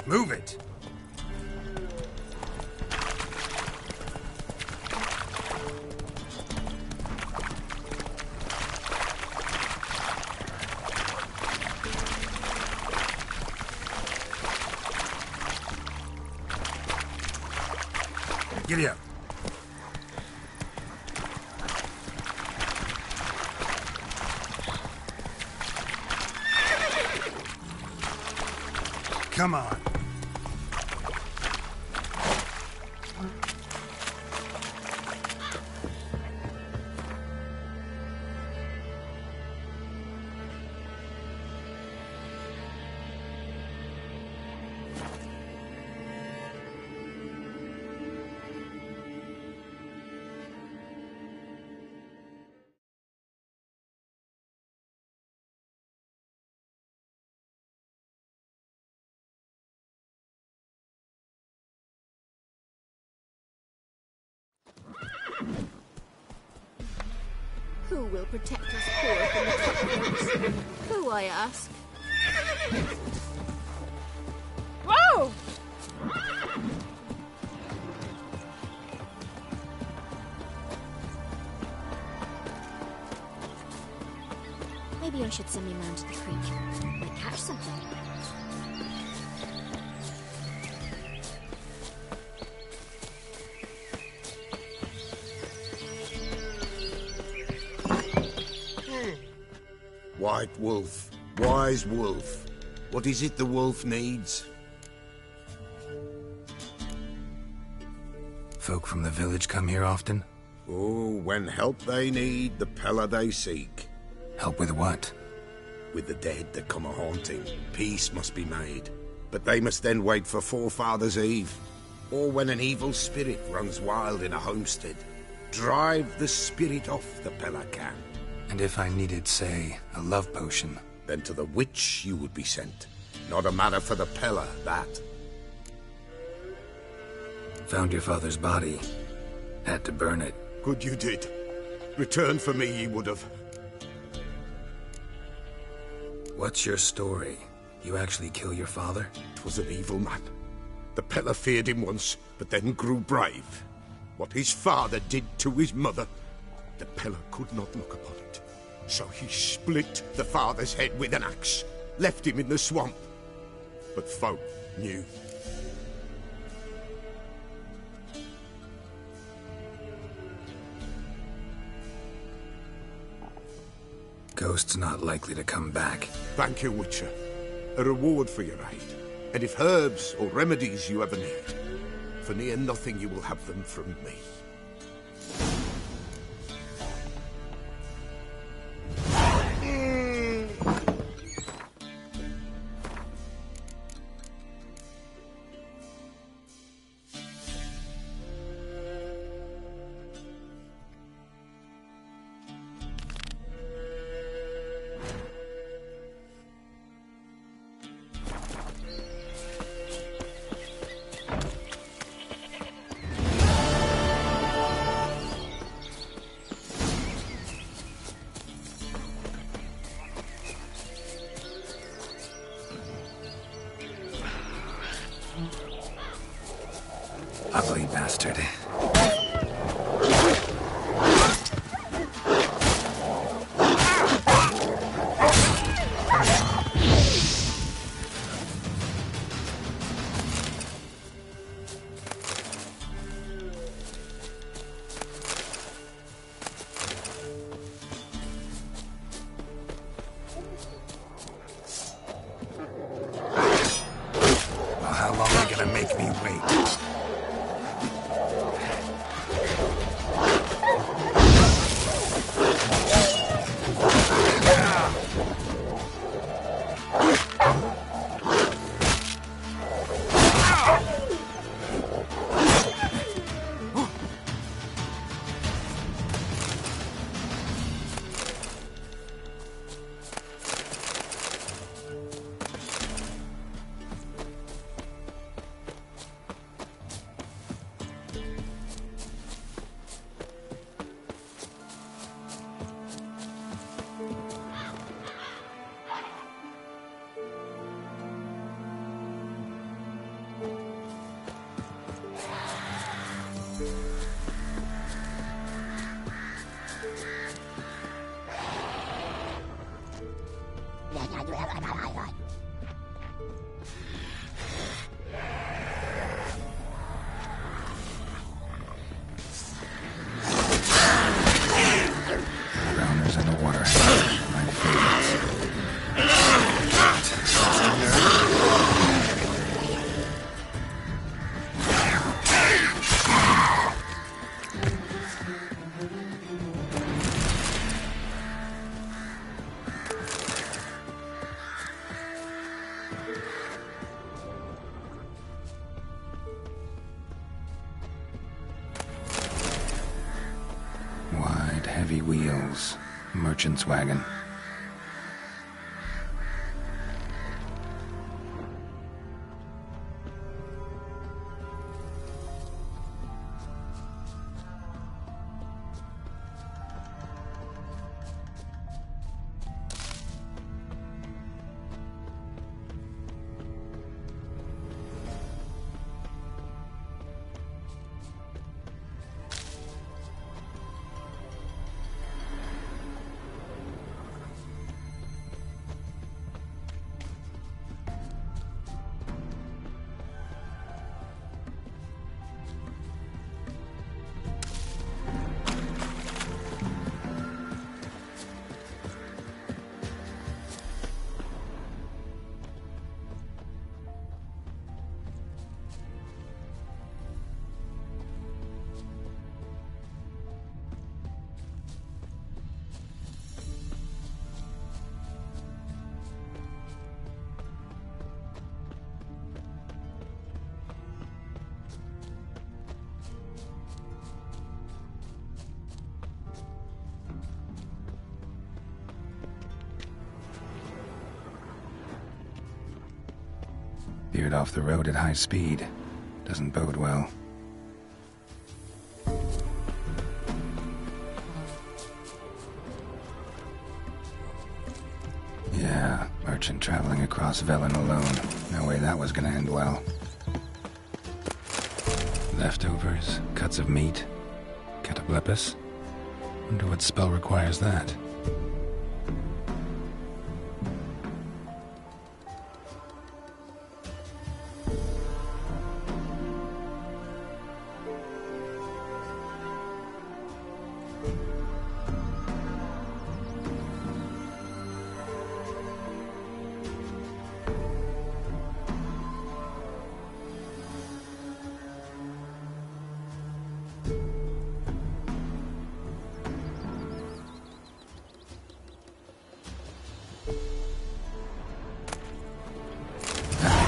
Move it! Giddy up. Come on. Who will protect us poor from the cutthroats? Who, I ask? Whoa! Maybe I should send me round to the creek. Might catch something. White Wolf, wise wolf. What is it the wolf needs? Folk from the village come here often? Oh, when help they need, the Pella they seek. Help with what? With the dead that come a-haunting. Peace must be made. But they must then wait for Forefathers' Eve. Or when an evil spirit runs wild in a homestead. Drive the spirit off, the Pella can. And if I needed, say, a love potion? Then to the witch you would be sent. Not a matter for the Pella, that. Found your father's body. Had to burn it. Good you did. Return for me ye would have. What's your story? You actually kill your father? 'Twas an evil man. The Pella feared him once, but then grew brave. What his father did to his mother, the Pella could not look upon it. So he split the father's head with an axe, left him in the swamp. But folk knew. Ghost's not likely to come back. Thank you, Witcher. A reward for your aid. And if herbs or remedies you ever need, for near nothing you will have them from me. Ugly bastard. Well, how long are you gonna make me wait? Heavy wheels. Merchant's wagon. Veered off the road at high speed. Doesn't bode well. Yeah, merchant traveling across Velen alone. No way that was gonna end well. Leftovers, cuts of meat, cataplepis. Wonder what spell requires that.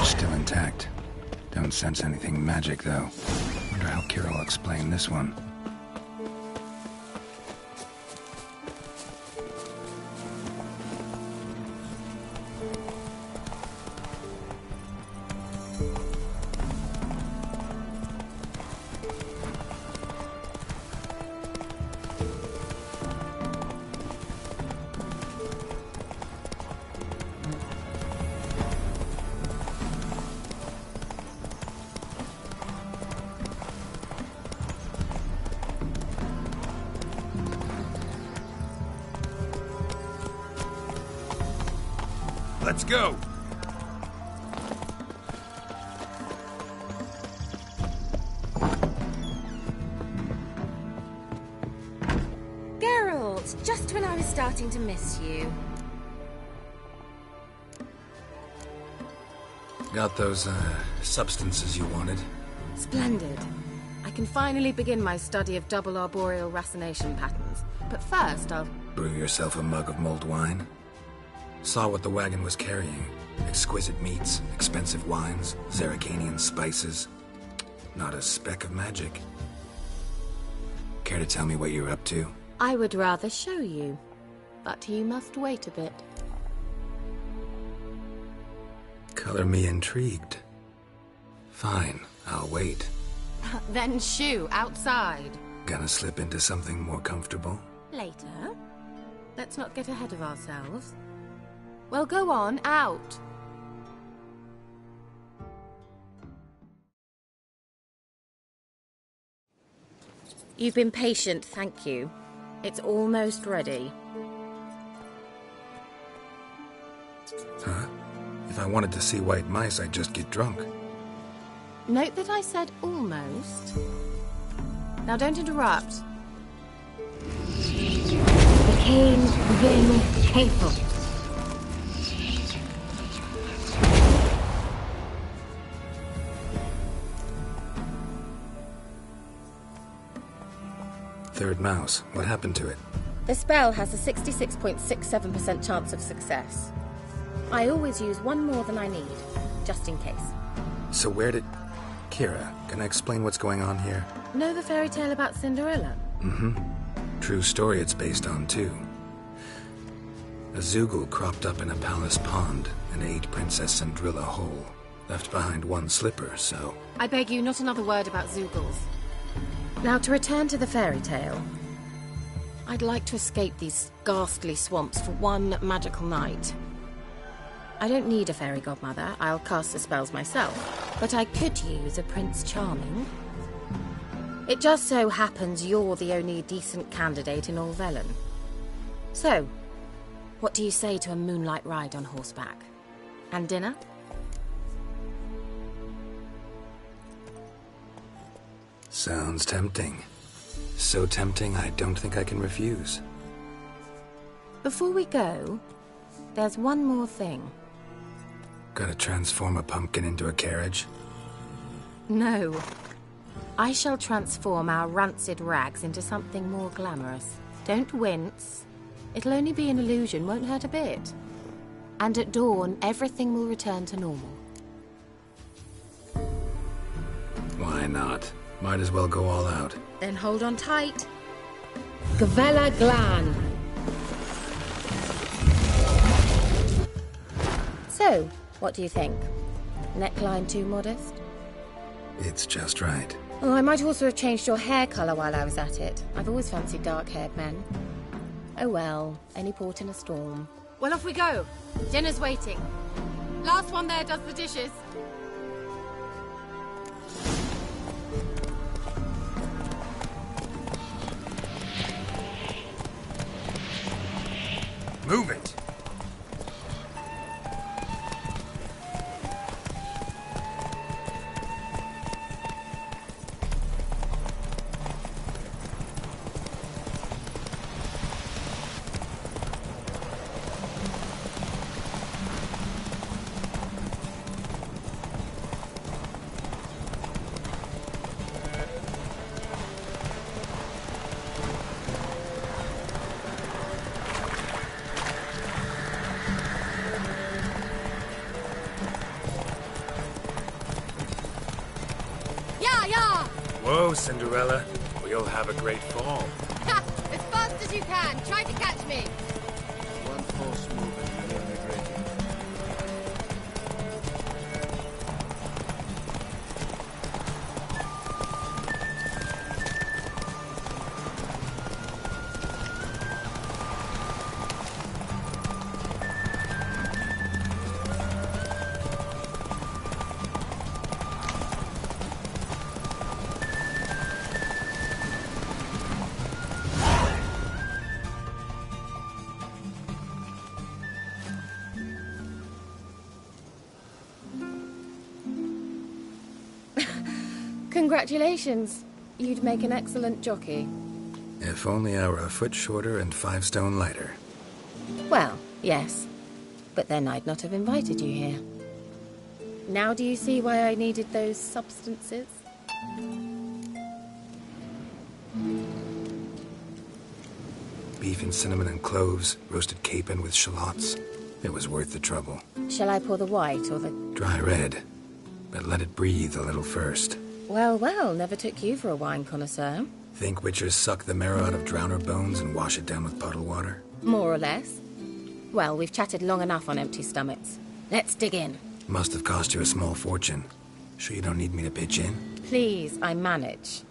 Still intact. Don't sense anything magic, though. Wonder how Kira will explain this one. Let's go! Geralt, just when I was starting to miss you. Got those, substances you wanted? Splendid. I can finally begin my study of double arboreal racination patterns. But first, I'll... Brew yourself a mug of mulled wine? Saw what the wagon was carrying. Exquisite meats, expensive wines, Zerrikanian spices. Not a speck of magic. Care to tell me what you're up to? I would rather show you, but you must wait a bit. Color me intrigued. Fine, I'll wait. Then shoo, outside. Gonna slip into something more comfortable? Later. Let's not get ahead of ourselves. Well, go on, out. You've been patient, thank you. It's almost ready. Huh? If I wanted to see white mice, I'd just get drunk. Note that I said almost. Now don't interrupt. Became Vin faithful. Third mouse. What happened to it? The spell has a 66.67% chance of success. I always use one more than I need, just in case. So where did... Kira, can I explain what's going on here? Know the fairy tale about Cinderella? Mm-hmm. True story it's based on, too. A Zeugle cropped up in a palace pond and ate Princess Cendrilla whole. Left behind one slipper, so... I beg you, not another word about Zeugles. Now, to return to the fairy tale. I'd like to escape these ghastly swamps for one magical night. I don't need a fairy godmother, I'll cast the spells myself. But I could use a Prince Charming. It just so happens you're the only decent candidate in all Velen. So, what do you say to a moonlight ride on horseback? And dinner? Sounds tempting. So tempting, I don't think I can refuse. Before we go, there's one more thing. Gotta transform a pumpkin into a carriage? No. I shall transform our rancid rags into something more glamorous. Don't wince. It'll only be an illusion, won't hurt a bit. And at dawn, everything will return to normal. Why not? Might as well go all out. Then hold on tight. Gavella Glan. So, what do you think? Neckline too modest? It's just right. Oh, I might also have changed your hair colour while I was at it. I've always fancied dark-haired men. Oh well, any port in a storm. Well, off we go. Dinner's waiting. Last one there does the dishes. Move it! Whoa, Cinderella. We'll have a great fall. Ha! As fast as you can. Try to catch me. One false move and you'll regret Congratulations. You'd make an excellent jockey. If only I were a foot shorter and 5 stone lighter. Well, yes. But then I'd not have invited you here. Now do you see why I needed those substances? Beef and cinnamon and cloves, roasted capon with shallots. It was worth the trouble. Shall I pour the white or the... Dry red, but let it breathe a little first. Well, well, never took you for a wine connoisseur. Think witchers suck the marrow out of drowner bones and wash it down with puddle water? More or less. Well, we've chatted long enough on empty stomachs. Let's dig in. Must have cost you a small fortune. Sure you don't need me to pitch in? Please, I manage.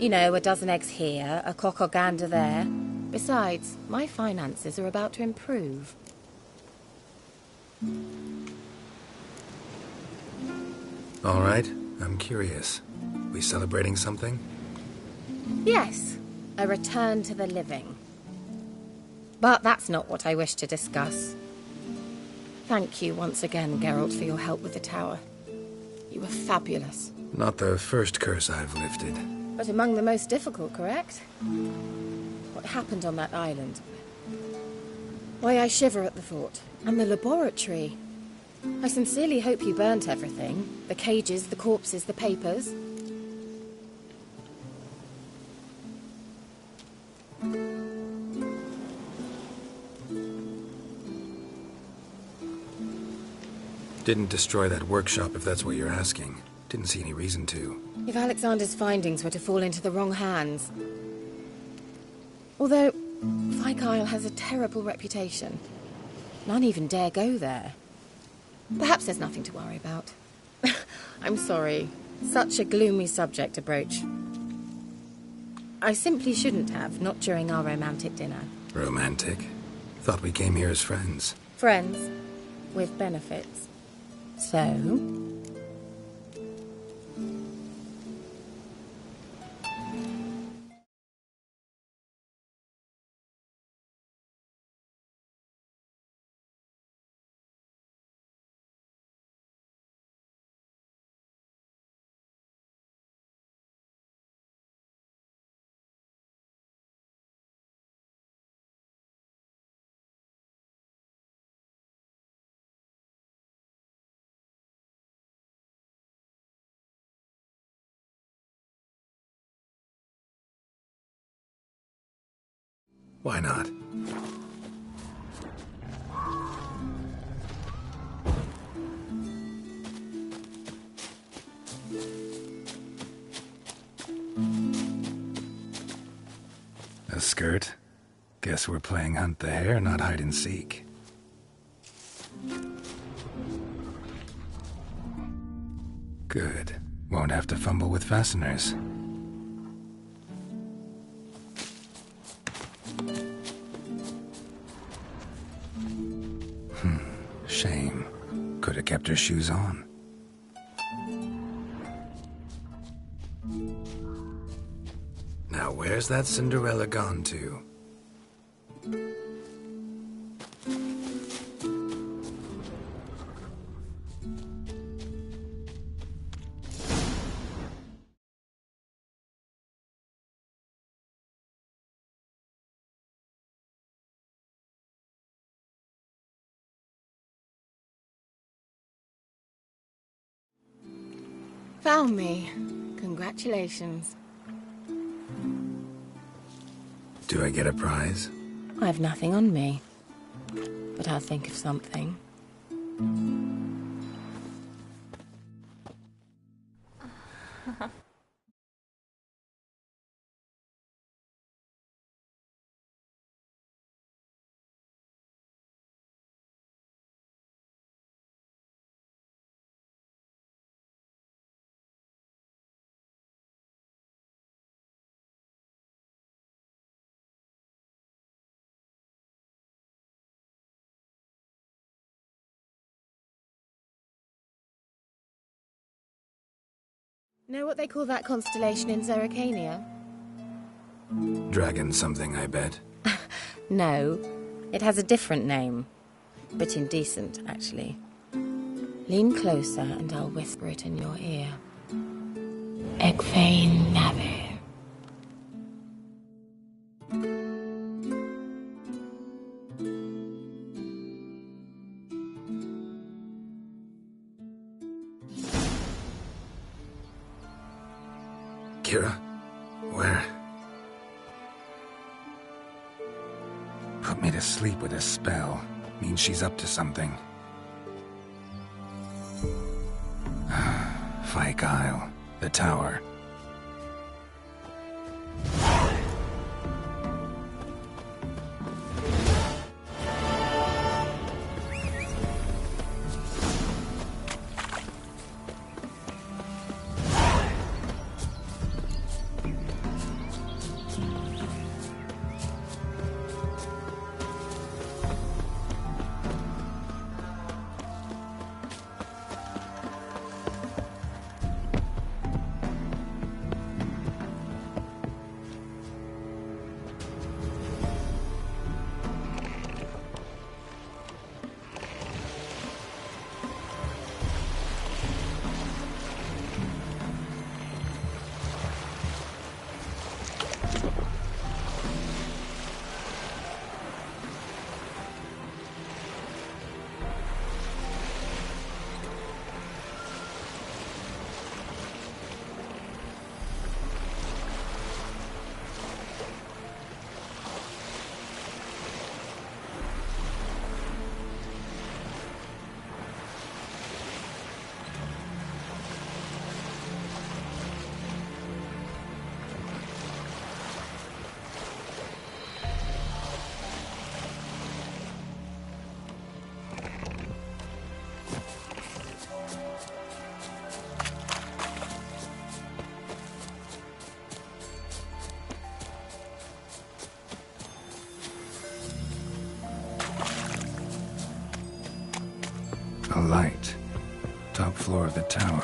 You know, a dozen eggs here, a cock or gander there. Besides, my finances are about to improve. All right, I'm curious. We celebrating something? Yes, a return to the living. But that's not what I wish to discuss. Thank you once again, Geralt, for your help with the tower. You were fabulous. Not the first curse I've lifted. But among the most difficult, correct? What happened on that island? Why, I shiver at the thought. And the laboratory. I sincerely hope you burnt everything. The cages, the corpses, the papers. Didn't destroy that workshop, if that's what you're asking. Didn't see any reason to. If Alexander's findings were to fall into the wrong hands... Although, Fyke Isle has a terrible reputation. None even dare go there. Perhaps there's nothing to worry about. I'm sorry. Such a gloomy subject to broach. I simply shouldn't have, not during our romantic dinner. Romantic? Thought we came here as friends. Friends, with benefits. So? Why not? A skirt? Guess we're playing hunt the hare, not hide and seek. Good. Won't have to fumble with fasteners. Shame. Could have kept her shoes on. Now where's that Cinderella gone to? Found me. Congratulations. Do I get a prize? I've nothing on me. But I'll think of something. Know what they call that constellation in Zerrikania? Dragon something, I bet. No, it has a different name. Bit indecent, actually. Lean closer and I'll whisper it in your ear. Egfain Navir. Kira? Where? Put me to sleep with a spell. Means she's up to something. Fyke Isle. The tower. A light. Top floor of the tower.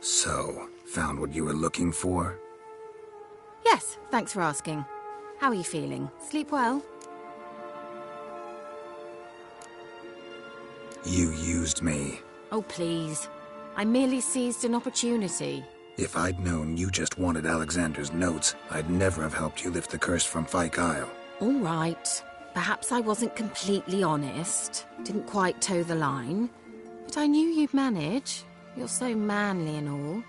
So, found what you were looking for? Yes, thanks for asking. How are you feeling? Sleep well? You used me. Oh, please. I merely seized an opportunity. If I'd known you just wanted Alexander's notes, I'd never have helped you lift the curse from Fyke Isle. All right. Perhaps I wasn't completely honest. Didn't quite toe the line. But I knew you'd manage. You're so manly and all.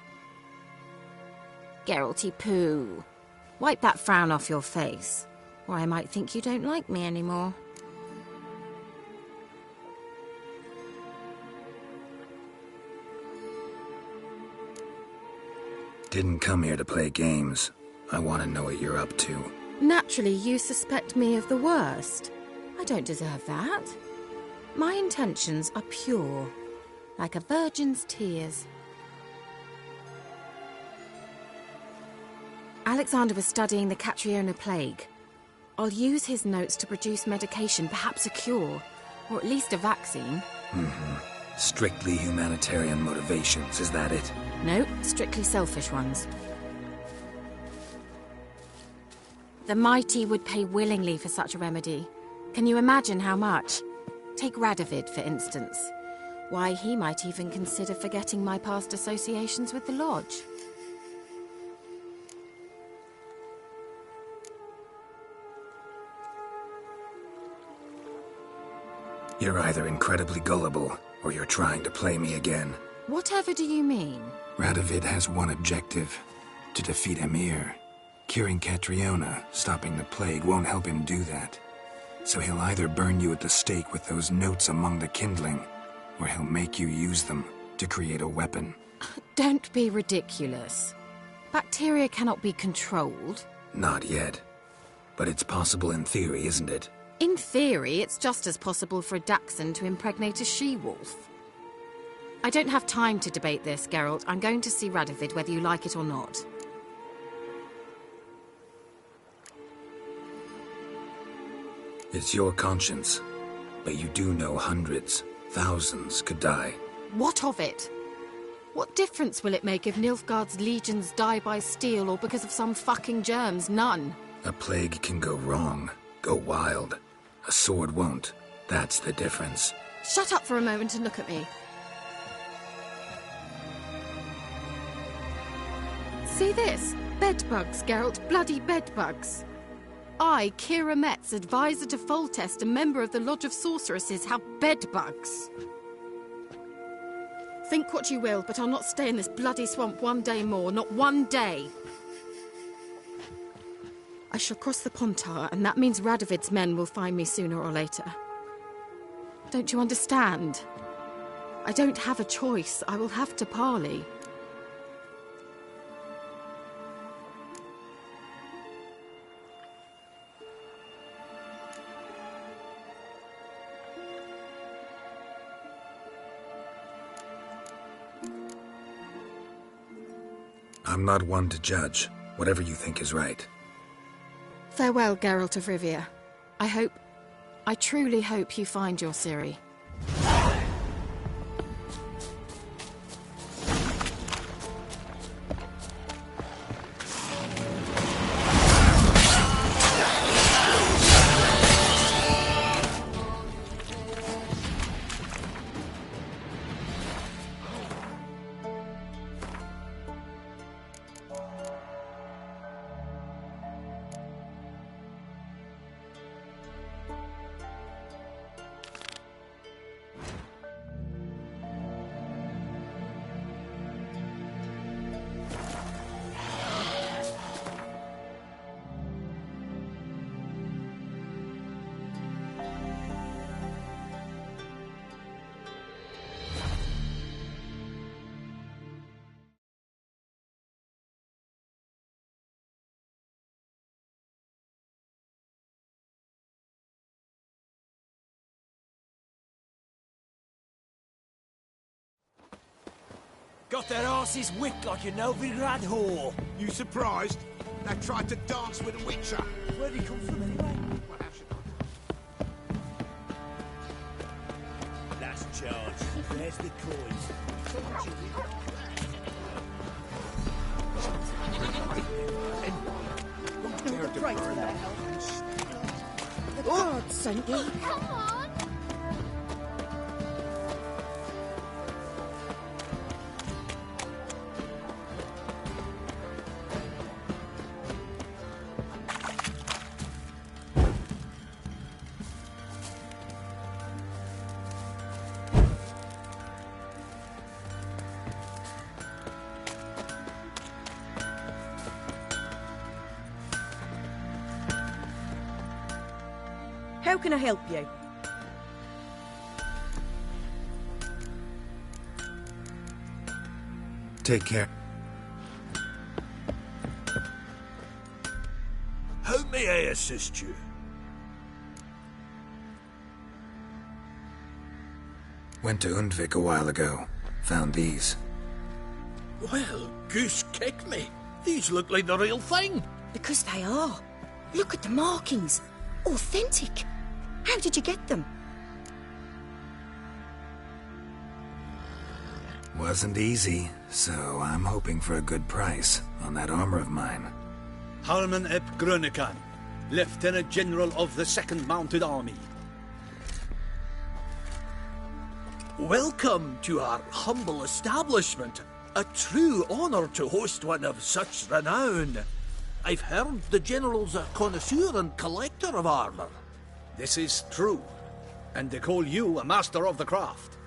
Geralty poo. Wipe that frown off your face, or I might think you don't like me anymore. Didn't come here to play games. I want to know what you're up to. Naturally, you suspect me of the worst. I don't deserve that. My intentions are pure, like a virgin's tears. Alexander was studying the Catriona plague. I'll use his notes to produce medication, perhaps a cure, or at least a vaccine. Strictly humanitarian motivations, is that it? No, strictly selfish ones. The mighty would pay willingly for such a remedy. Can you imagine how much? Take Radovid, for instance. Why, he might even consider forgetting my past associations with the Lodge. You're either incredibly gullible, or you're trying to play me again. Whatever do you mean? Radovid has one objective: to defeat Emhyr. Curing Catriona, stopping the plague, won't help him do that. So he'll either burn you at the stake with those notes among the kindling, or he'll make you use them to create a weapon. Don't be ridiculous. Bacteria cannot be controlled. Not yet. But it's possible in theory, isn't it? In theory, it's just as possible for a Dachshund to impregnate a she-wolf. I don't have time to debate this, Geralt. I'm going to see Radovid whether you like it or not. It's your conscience. But you do know hundreds, thousands could die. What of it? What difference will it make if Nilfgaard's legions die by steel or because of some fucking germs? None. A plague can go wrong, go wild. A sword won't. That's the difference. Shut up for a moment and look at me. See this? Bedbugs, Geralt. Bloody bedbugs. I, Kira Metz, advisor to Foltest, a member of the Lodge of Sorceresses, have bedbugs. Think what you will, but I'll not stay in this bloody swamp one day more. Not one day. I shall cross the Pontar, and that means Radovid's men will find me sooner or later. Don't you understand? I don't have a choice. I will have to parley. I'm not one to judge. Whatever you think is right. Farewell, Geralt of Rivia. I truly hope you find your Ciri. Got their asses whipped like a Novigrad whore. You surprised? They tried to dance with a witcher. Where'd he come from anyway? Last charge. There's the coins. Pray for their help. The gods sent you. Come on! How can I help you? Take care. How may I assist you? Went to Undvik a while ago. Found these. Well, goose kick me. These look like the real thing. Because they are. Look at the markings. Authentic. How did you get them? Wasn't easy, so I'm hoping for a good price on that armor of mine. Harman ep Grönekan, Lieutenant General of the 2nd Mounted Army. Welcome to our humble establishment. A true honor to host one of such renown. I've heard the General's a connoisseur and collector of armor. This is true, and they call you a master of the craft.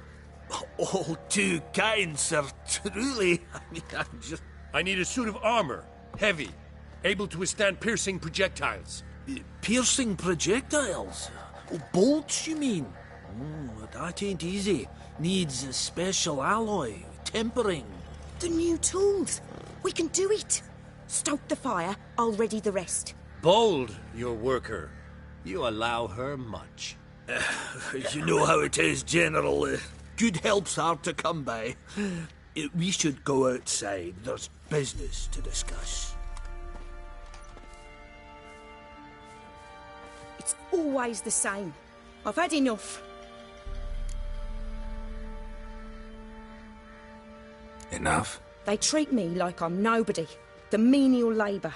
All too kind, sir. Truly. I need a suit of armor. Heavy. Able to withstand piercing projectiles. Piercing projectiles? Oh, bolts, you mean? Oh, that ain't easy. Needs a special alloy. Tempering. The new tools. We can do it. Stoke the fire, I'll ready the rest. Bold, your worker. You allow her much. You know how it is, General. Good help's hard to come by. We should go outside. There's business to discuss. It's always the same. I've had enough. Enough? They treat me like I'm nobody. The menial labour.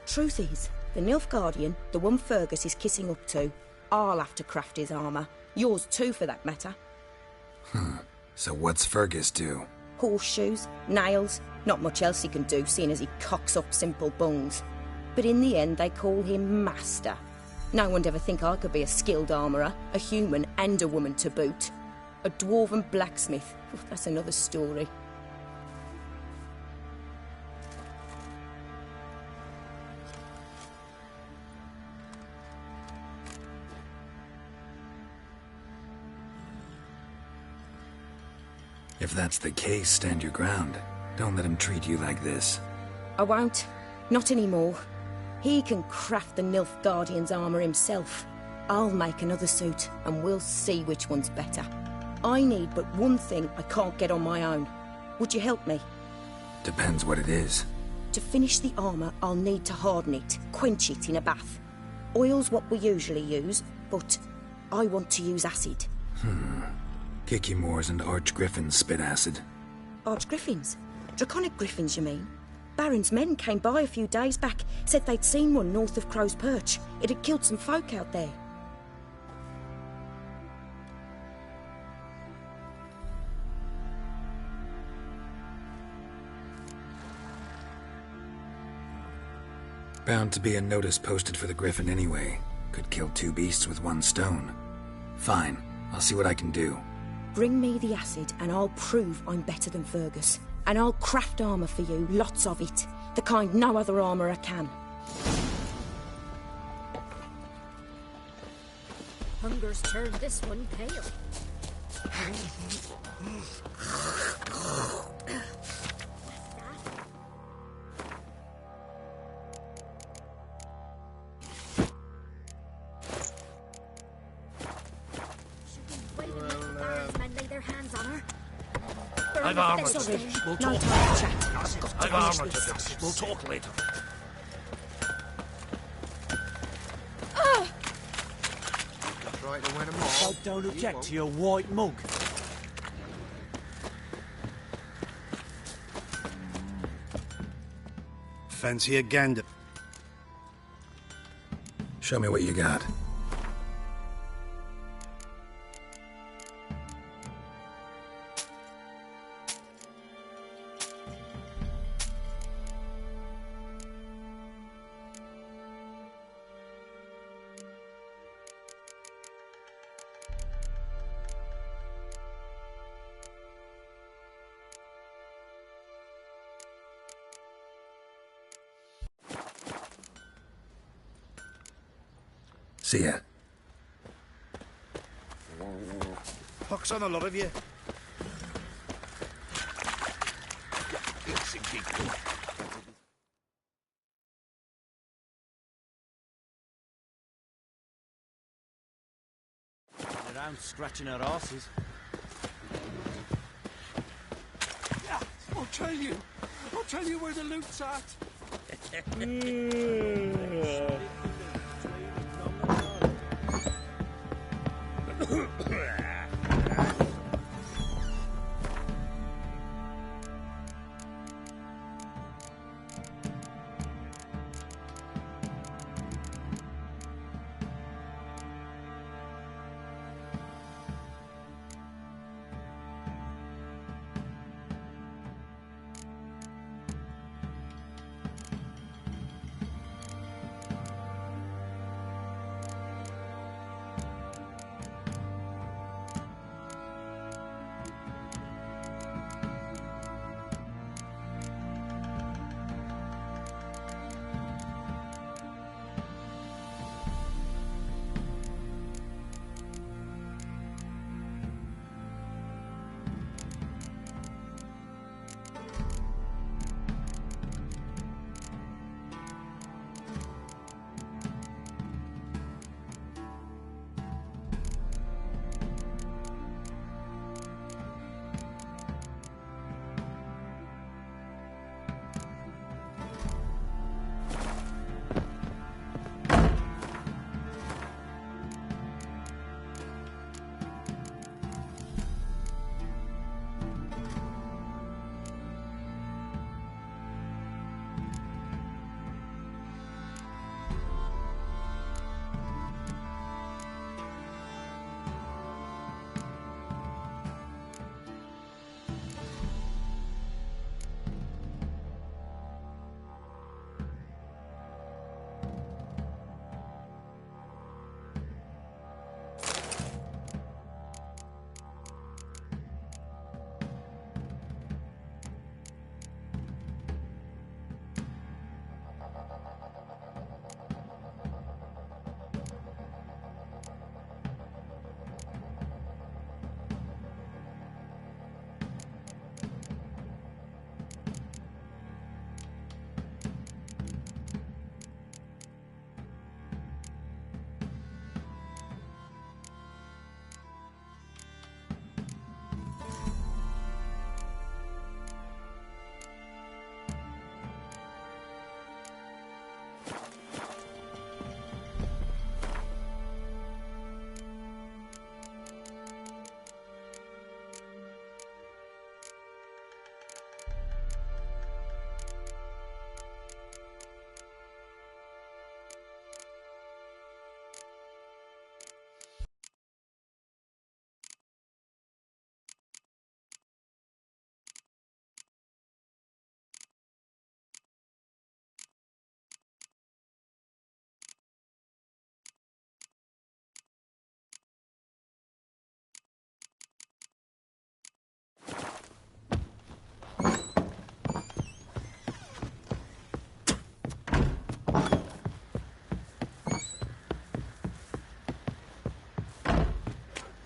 Truth is, the Nilfgaardian, the one Fergus is kissing up to, I'll have to craft his armour. Yours too, for that matter. So what's Fergus do? Horseshoes, nails, not much else he can do, seeing as he cocks up simple bungs. But in the end, they call him Master. No one'd ever think I could be a skilled armourer, a human and a woman to boot. A dwarven blacksmith, that's another story. If that's the case, stand your ground. Don't let him treat you like this. I won't. Not anymore. He can craft the Nilfgaardian's armour himself. I'll make another suit, and we'll see which one's better. I need but one thing I can't get on my own. Would you help me? Depends what it is. To finish the armour, I'll need to harden it, quench it in a bath. Oil's what we usually use, but I want to use acid. Kicky Moors and Archgriffins spit acid. Archgriffins? Draconic griffins, you mean? Baron's men came by a few days back, said they'd seen one north of Crow's Perch. It had killed some folk out there. Bound to be a notice posted for the Griffin anyway. Could kill two beasts with one stone. Fine, I'll see what I can do. Bring me the acid and I'll prove I'm better than Fergus. And I'll craft armour for you, lots of it. The kind no other armourer can. Hunger's turned this one pale. I've armor to Sorry, finish. We'll no talk time to later. chat. I've armor to finish. We'll talk later. Try to win them all. I don't object to your white mug. Fancy a gander. Show me what you got. See ya. Pox on a lot of you. Around scratching our asses. Yeah, I'll tell you where the loot's at.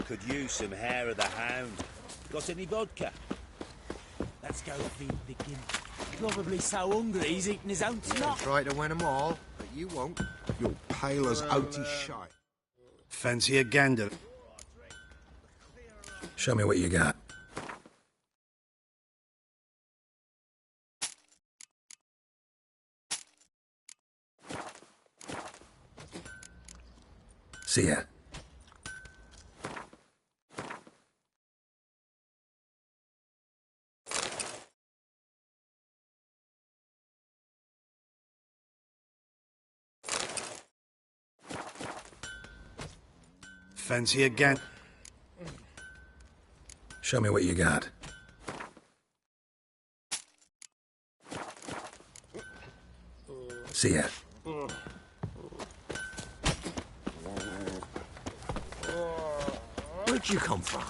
Could use some hair of the hound. Got any vodka? Let's go feed Biggin. Probably so hungry he's eating his own snot. Try to win them all, but you won't. You're pale as outy shite. Fancy a gander. Show me what you got. fancy again. Show me what you got. See ya. Where'd you come from?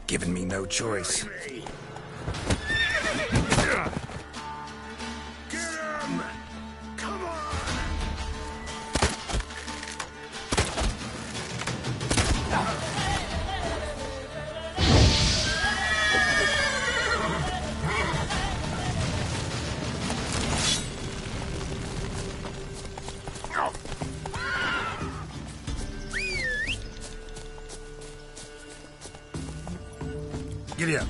Giving me no choice. Giddy up.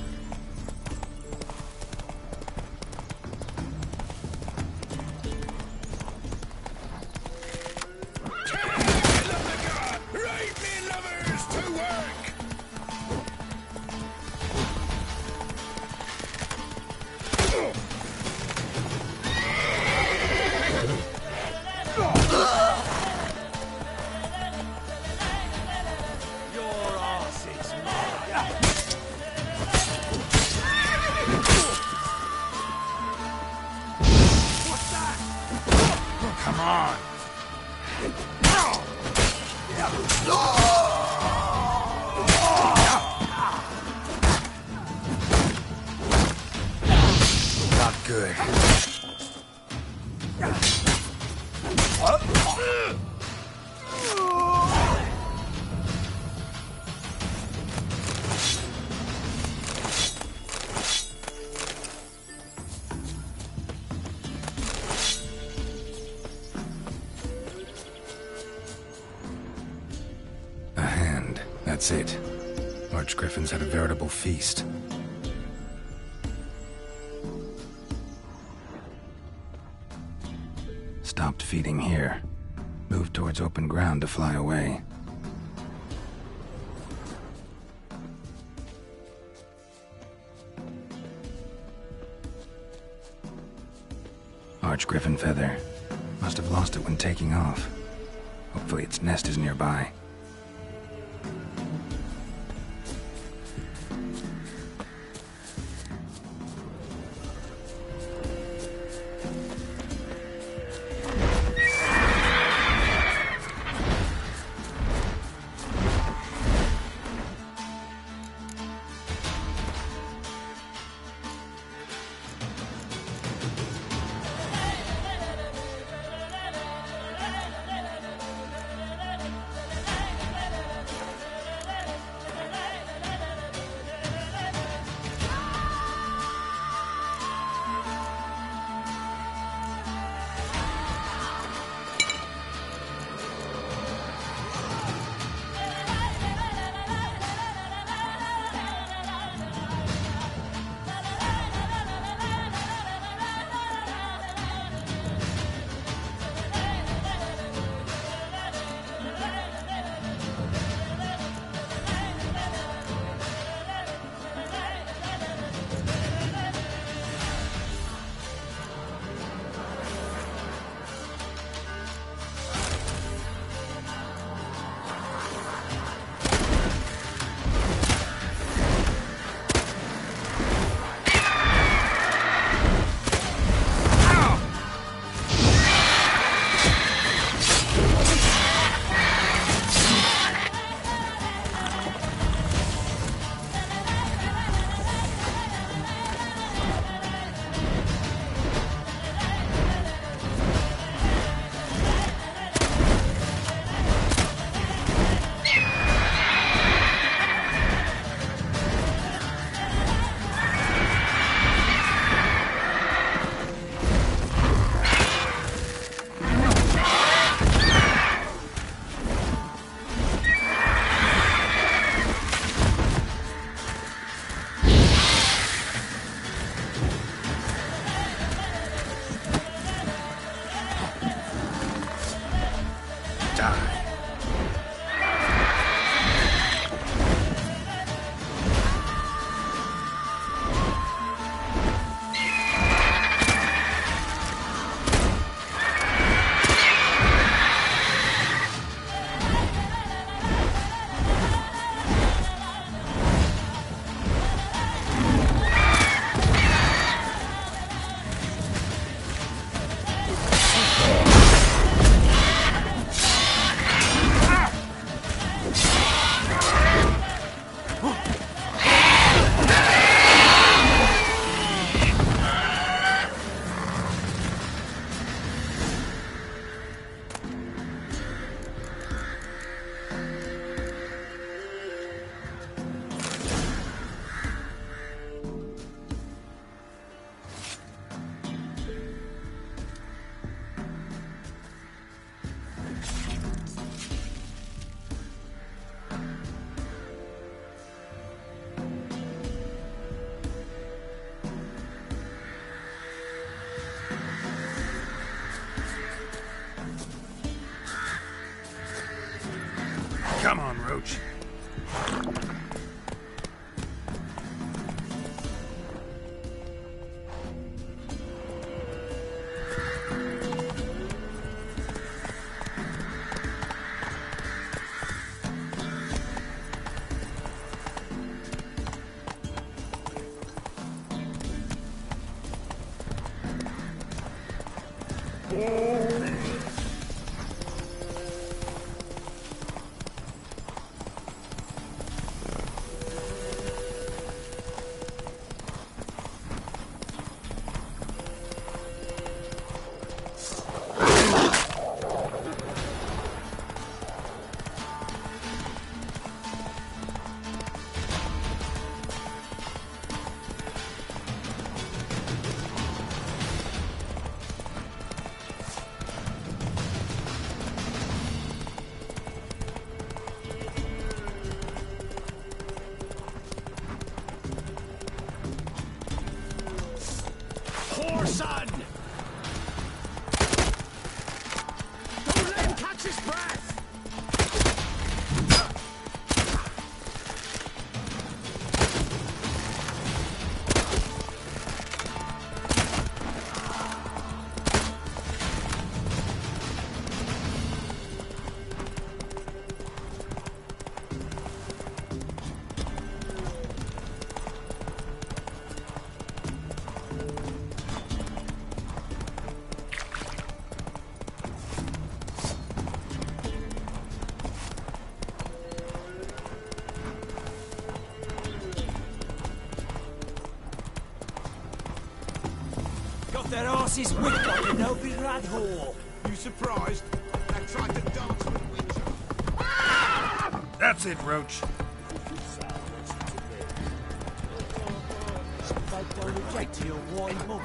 Come on! Not good. A hand. That's it. Archgriffins had a veritable feast. Stopped feeding here. Moved towards open ground to fly away. Archgriffin feather. Must have lost it when taking off. Hopefully its nest is nearby. Roach. Son! Don't let him catch his breath! Their asses whipped like an open rat hole. You surprised? I tried to dance with Witcher. That's it, Roach. Right to your wine mug.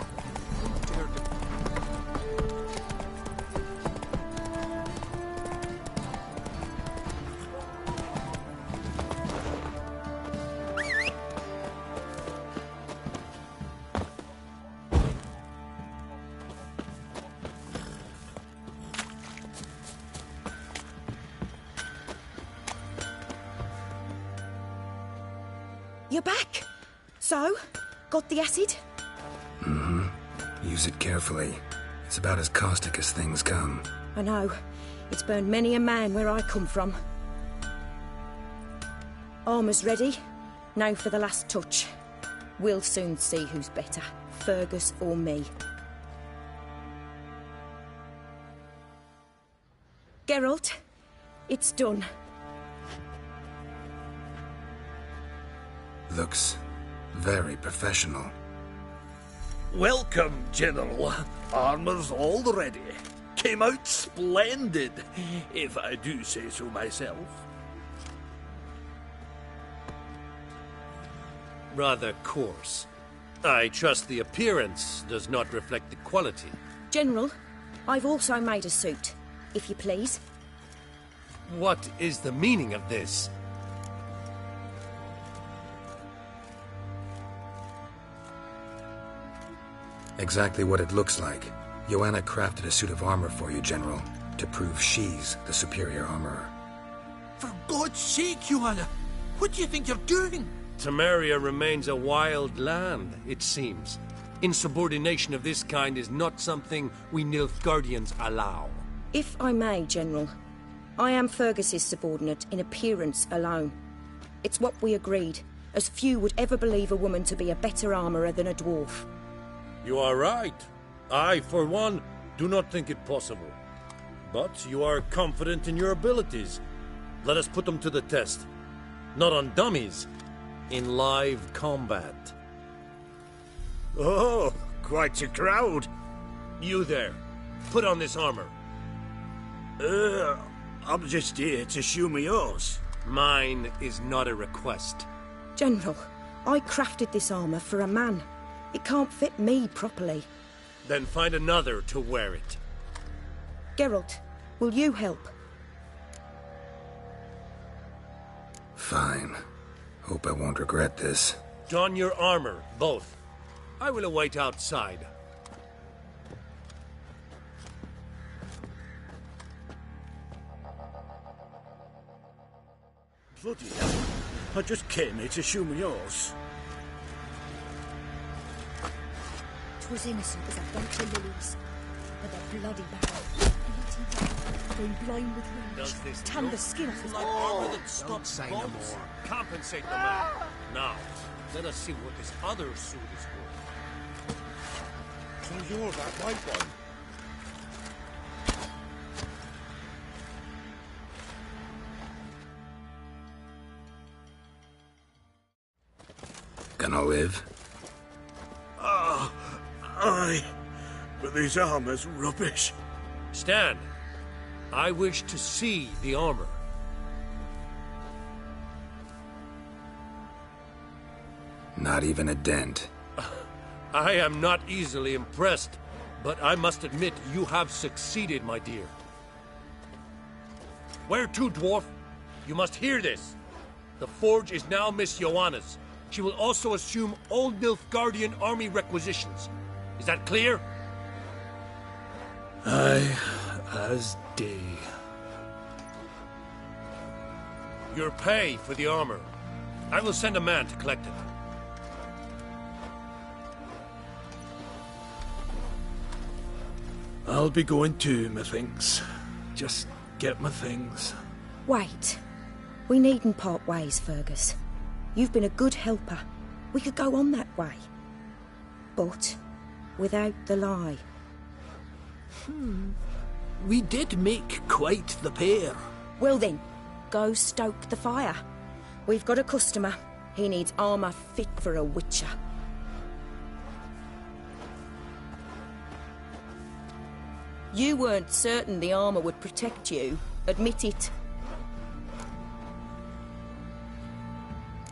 You're back. So, got the acid? Mm-hmm. Use it carefully. It's about as caustic as things come. I know. It's burned many a man where I come from. Armour's ready. Now for the last touch. We'll soon see who's better, Fergus or me. Geralt, it's done. Looks very professional. Welcome, General. Armor's all ready. Came out splendid, if I do say so myself. Rather coarse. I trust the appearance does not reflect the quality. General, I've also made a suit, if you please. What is the meaning of this? Exactly what it looks like. Joanna crafted a suit of armor for you, General, to prove she's the superior armorer. For God's sake, Joanna! What do you think you're doing? Temeria remains a wild land, it seems. Insubordination of this kind is not something we Nilfgaardians allow. If I may, General, I am Fergus's subordinate in appearance alone. It's what we agreed, as few would ever believe a woman to be a better armourer than a dwarf. You are right. I, for one, do not think it possible. But you are confident in your abilities. Let us put them to the test. Not on dummies, in live combat. Oh, quite a crowd. You there, put on this armor. I'm just here to show me yours. Mine is not a request. General, I crafted this armour for a man. It can't fit me properly. Then find another to wear it. Geralt, will you help? Fine. Hope I won't regret this. Don your armor, both. I will await outside. Bloody hell. I just came here to show me yours. 'Twas innocent as a bunch of lilies. But they're bloody bad. Going blind with Does rage. this Tan the look skin off his like armor that stops say no bombs? more. Compensate the man. Now, let us see what this other suit is worth. So you're that white one? Gonna live? Ah, aye. But this armor's rubbish. Stand. I wish to see the armor. Not even a dent. I am not easily impressed, but I must admit you have succeeded, my dear. Where to, dwarf? You must hear this. The forge is now Miss Joanna's. She will also assume all Nilfgaardian army requisitions. Is that clear? Aye, as day. Your pay for the armor. I will send a man to collect it. I'll be going too, methinks. Just get my things. Wait. We needn't part ways, Fergus. You've been a good helper. We could go on that way. But without the lie. We did make quite the pair. Well then, go stoke the fire. We've got a customer. He needs armour fit for a witcher. You weren't certain the armour would protect you. Admit it.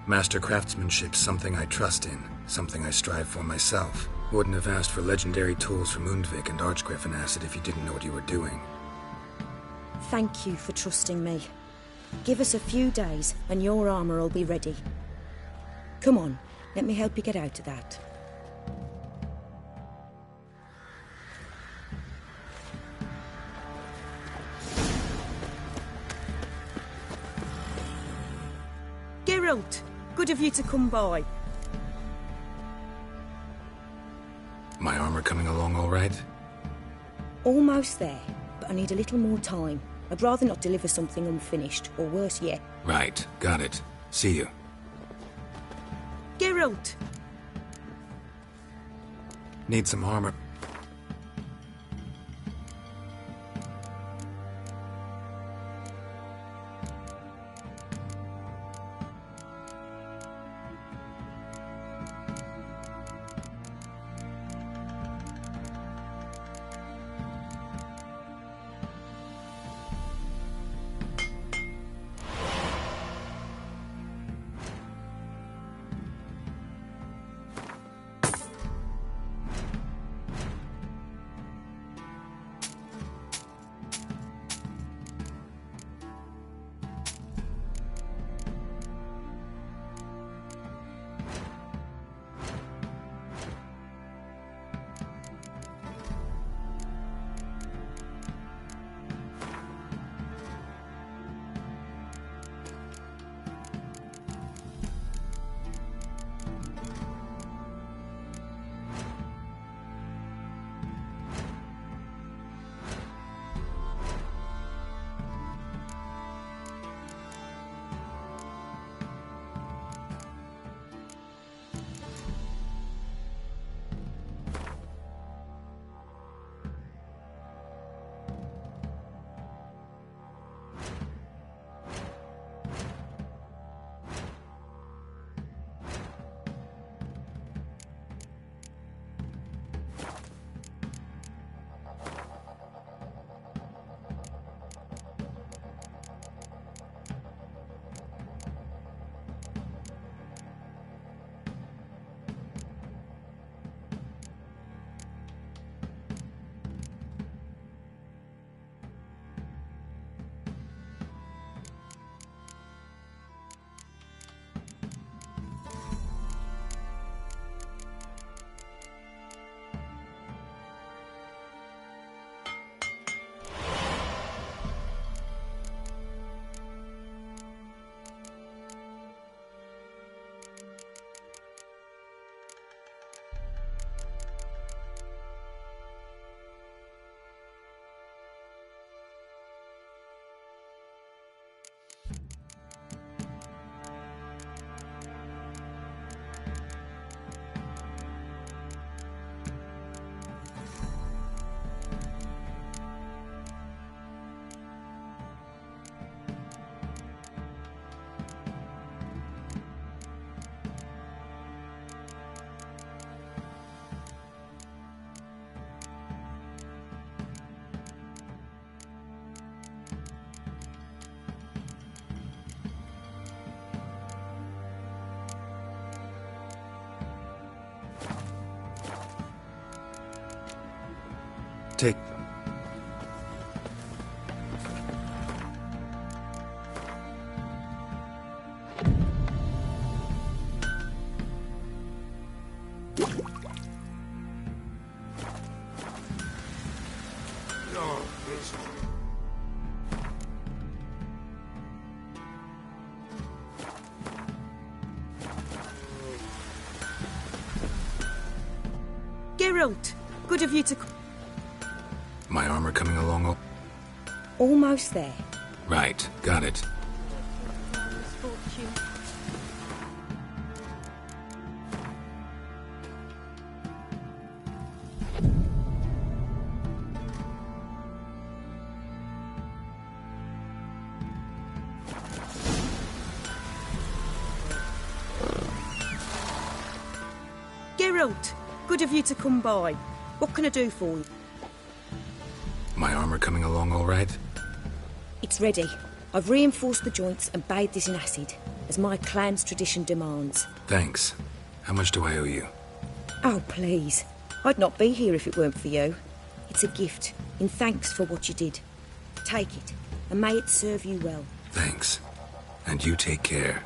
Master craftsmanship's something I trust in, something I strive for myself. Wouldn't have asked for legendary tools from Undvik and Archgriffin Acid if you didn't know what you were doing. Thank you for trusting me. Give us a few days and your armour will be ready. Come on, let me help you get out of that. Geralt, good of you to come by. My armor coming along all right? Almost there, but I need a little more time. I'd rather not deliver something unfinished, or worse yet. Right, got it. See you. Geralt! Need some armor. Take... Geralt, good of you to... My armor coming along Almost there. Right, got it. Geralt, good of you to come by. What can I do for you? My armor coming along all right? It's ready. I've reinforced the joints and bathed this in acid, as my clan's tradition demands. Thanks. How much do I owe you? Oh, please. I'd not be here if it weren't for you. It's a gift, in thanks for what you did. Take it, and may it serve you well. Thanks. And you take care.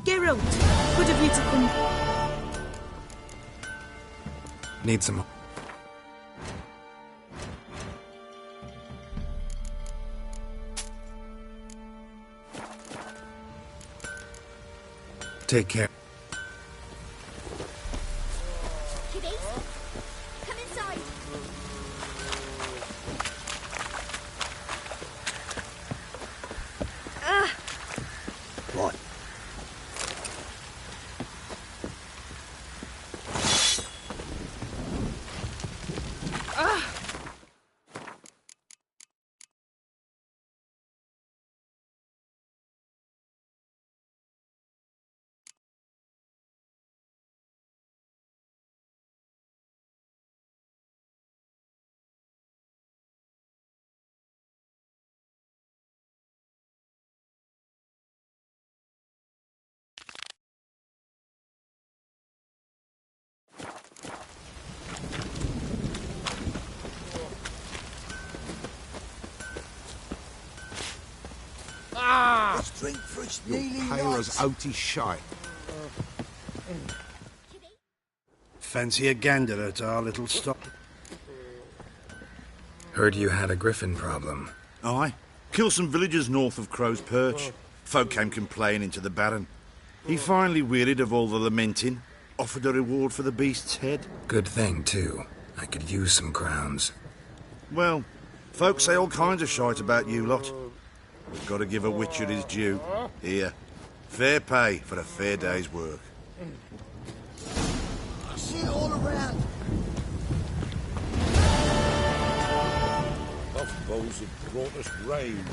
Geralt, good of you to come... Need some... Take care. Kiddies, come inside. What? Let's drink fresh Pyro's outy shite. Fancy a gander at our little stop? Heard you had a griffin problem. Aye. Killed some villagers north of Crow's Perch. Folk came complaining to the Baron. He finally wearied of all the lamenting, offered a reward for the beast's head. Good thing, too. I could use some crowns. Well, folk say all kinds of shite about you lot. We've got to give a witcher his due. Here, fair pay for a fair day's work. I see it all around. Tough bows have brought us rain.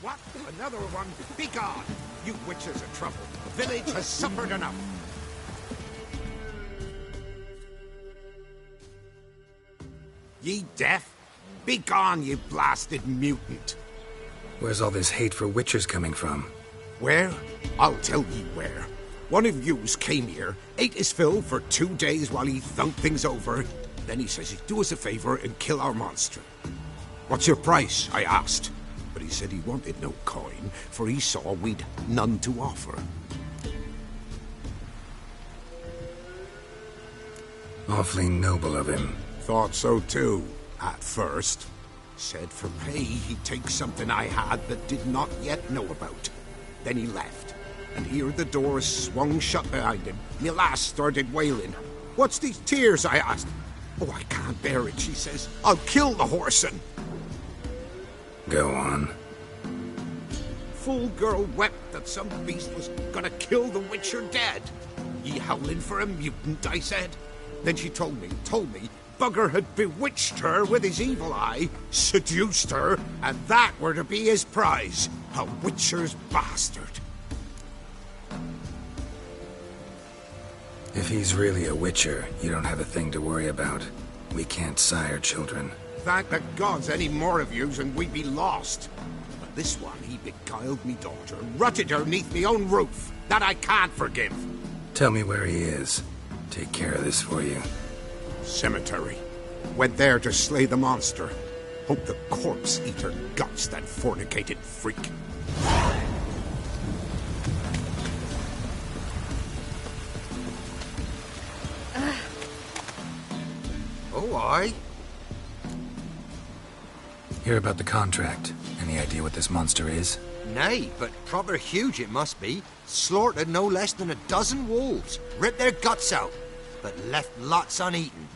What? Another one? Begone! You witches of trouble. The village has suffered enough. Ye deaf? Begone, you blasted mutant. Where's all this hate for witchers coming from? Where? I'll tell ye where. One of yous came here, ate his fill for 2 days while he thunked things over. Then he says he'd do us a favor and kill our monster. What's your price? I asked. But he said he wanted no coin, for he saw we'd none to offer. Awfully noble of him. Thought so too. At first, said for pay he'd take something I had that did not yet know about. Then he left, and here the doors swung shut behind him. My lass started wailing. "What's these tears?" I asked. "Oh, I can't bear it," she says. "I'll kill the whoreson." Go on. Fool girl wept that some beast was gonna kill the Witcher dead. "Ye howling for a mutant," I said. Then she told me, Bugger had bewitched her with his evil eye, seduced her, and that were to be his prize. A Witcher's bastard. If he's really a Witcher, you don't have a thing to worry about. We can't sire children. Thank the gods any more of yous and we'd be lost. But this one, he beguiled me daughter, rutted her neath me own roof. That I can't forgive. Tell me where he is. Take care of this for you. Cemetery. Went there to slay the monster. Hope the corpse eat her guts, that fornicated freak. Oh, aye. Hear about the contract. Any idea what this monster is? Nay, but proper huge it must be. Slaughtered no less than 12 wolves. Ripped their guts out, but left lots uneaten.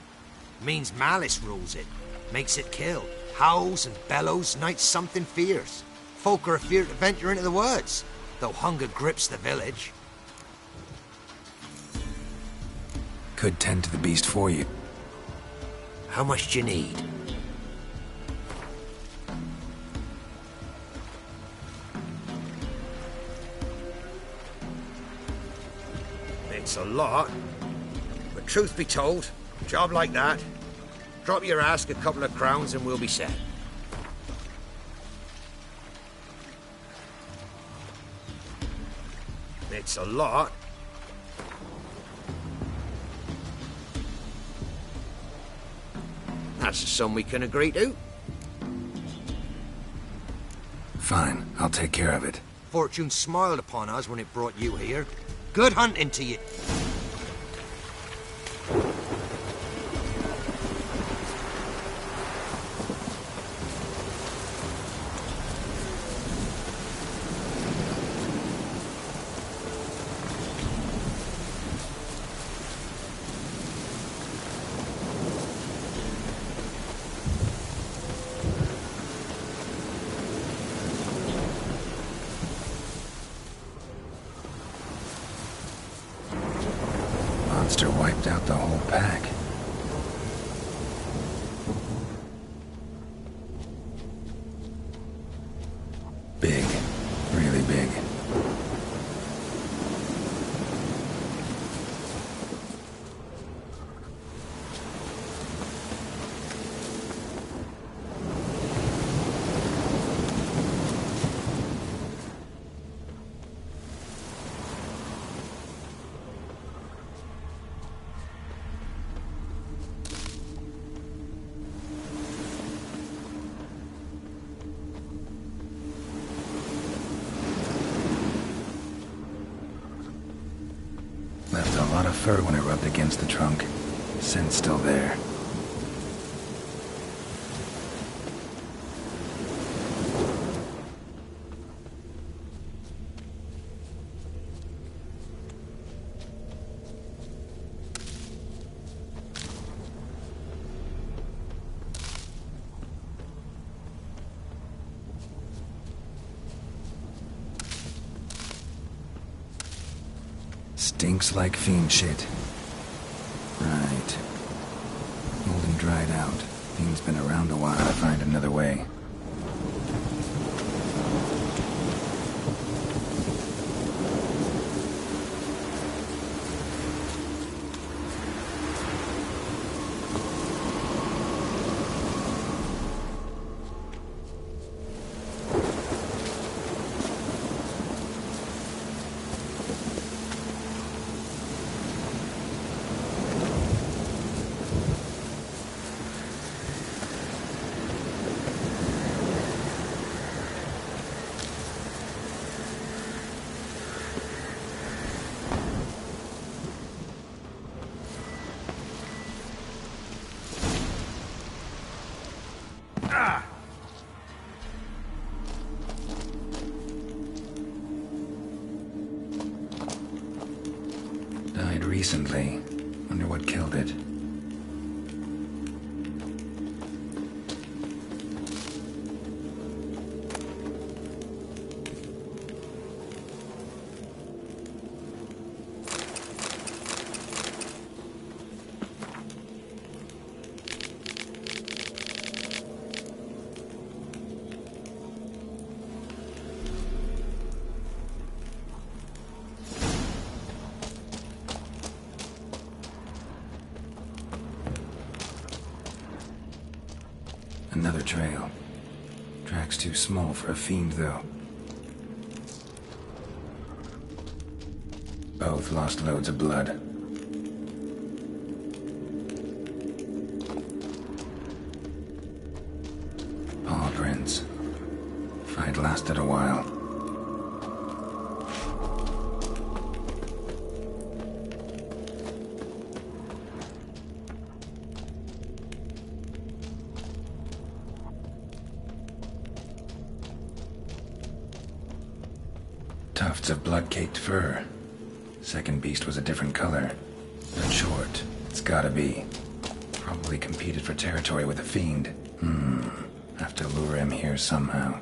Means malice rules it. Makes it kill. Howls and bellows, nights something fierce. Folk are afeard to venture into the woods, though hunger grips the village. Could tend to the beast for you. How much do you need? It's a lot. But truth be told, a job like that, drop your ask a couple of crowns and we'll be set. It's a lot. That's a sum we can agree to. Fine, I'll take care of it. Fortune smiled upon us when it brought you here. Good hunting to you. Monster wiped out the whole pack. Big. Really big. Left a lot of fur when it rubbed against the trunk. Scent's still there. Stinks like fiend shit. Right. Old and dried out. Fiend's been around a while to find another way. Died recently. Wonder what killed it. Another trail. Track's too small for a fiend, though. Both lost loads of blood. Paw prints. Fight lasted a while. Tufts of blood-caked fur. Second beast was a different color. But short. It's gotta be. Probably competed for territory with a fiend. Have to lure him here somehow.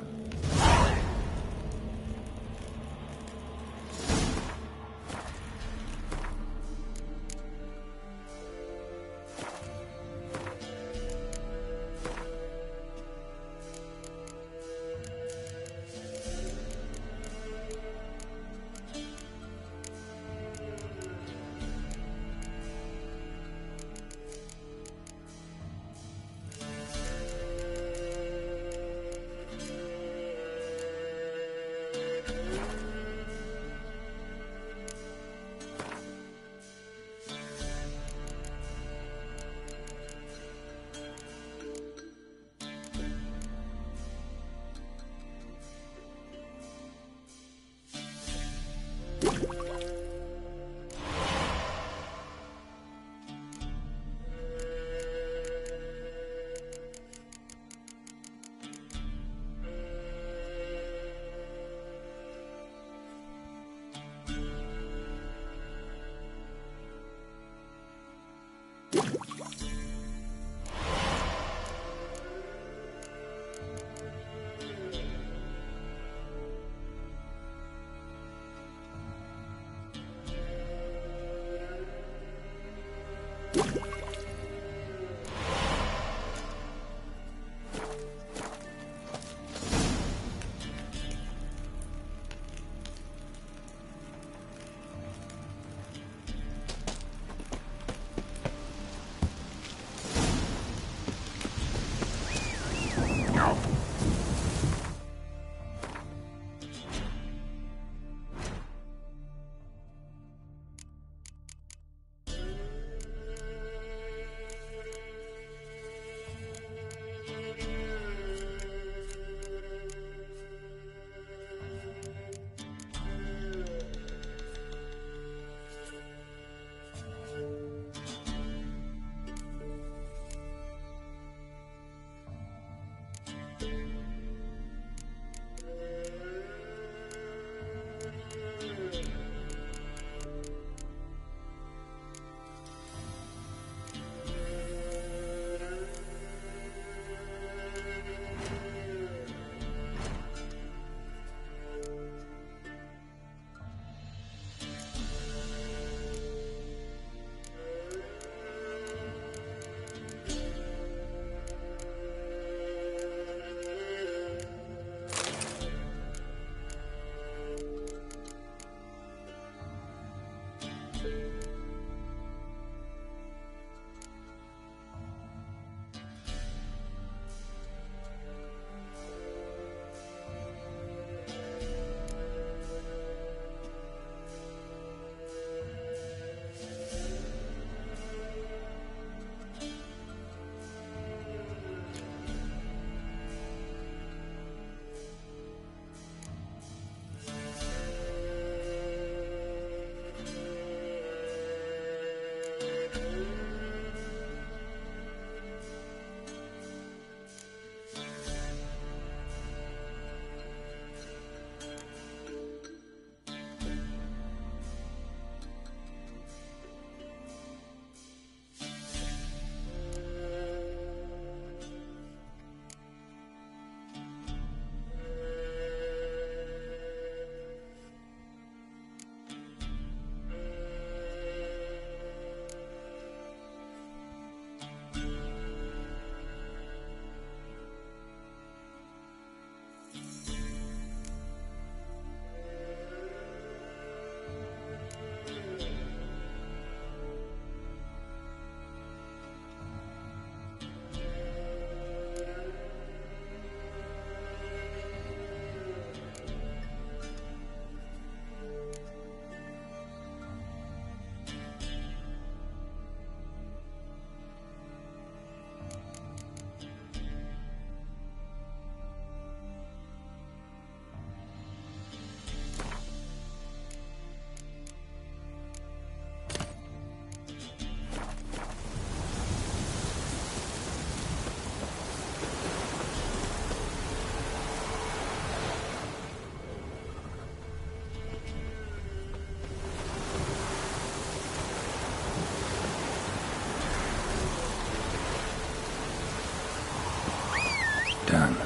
Done.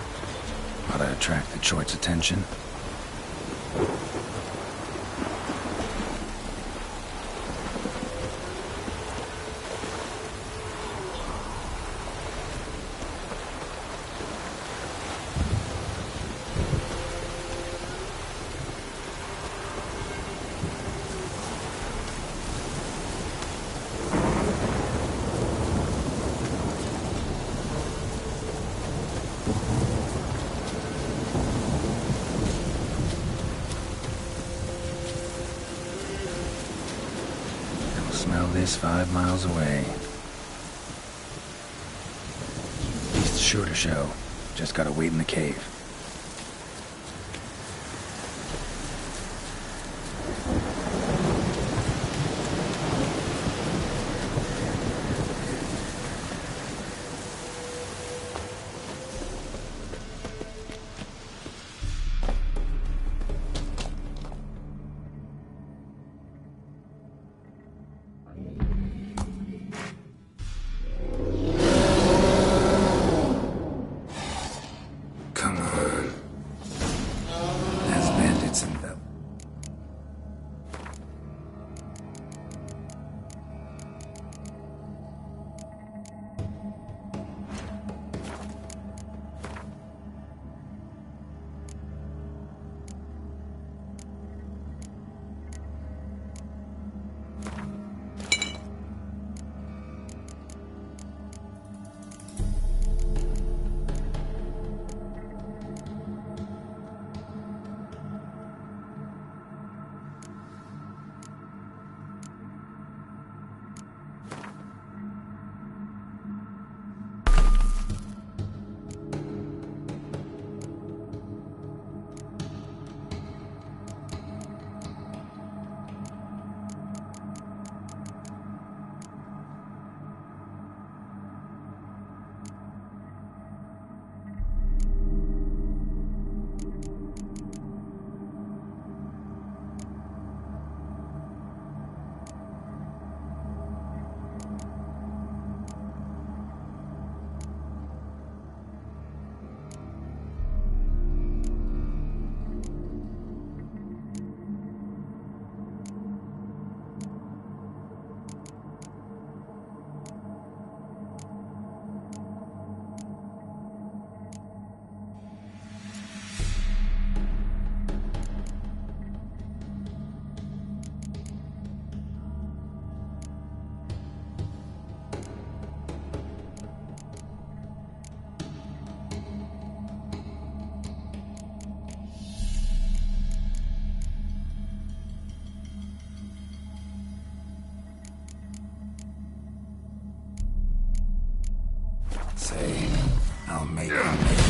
Ought to attract the Choit's attention. Smell this 5 miles away. Beast's sure to show. Just gotta wait in the cave. Say, I'll make him.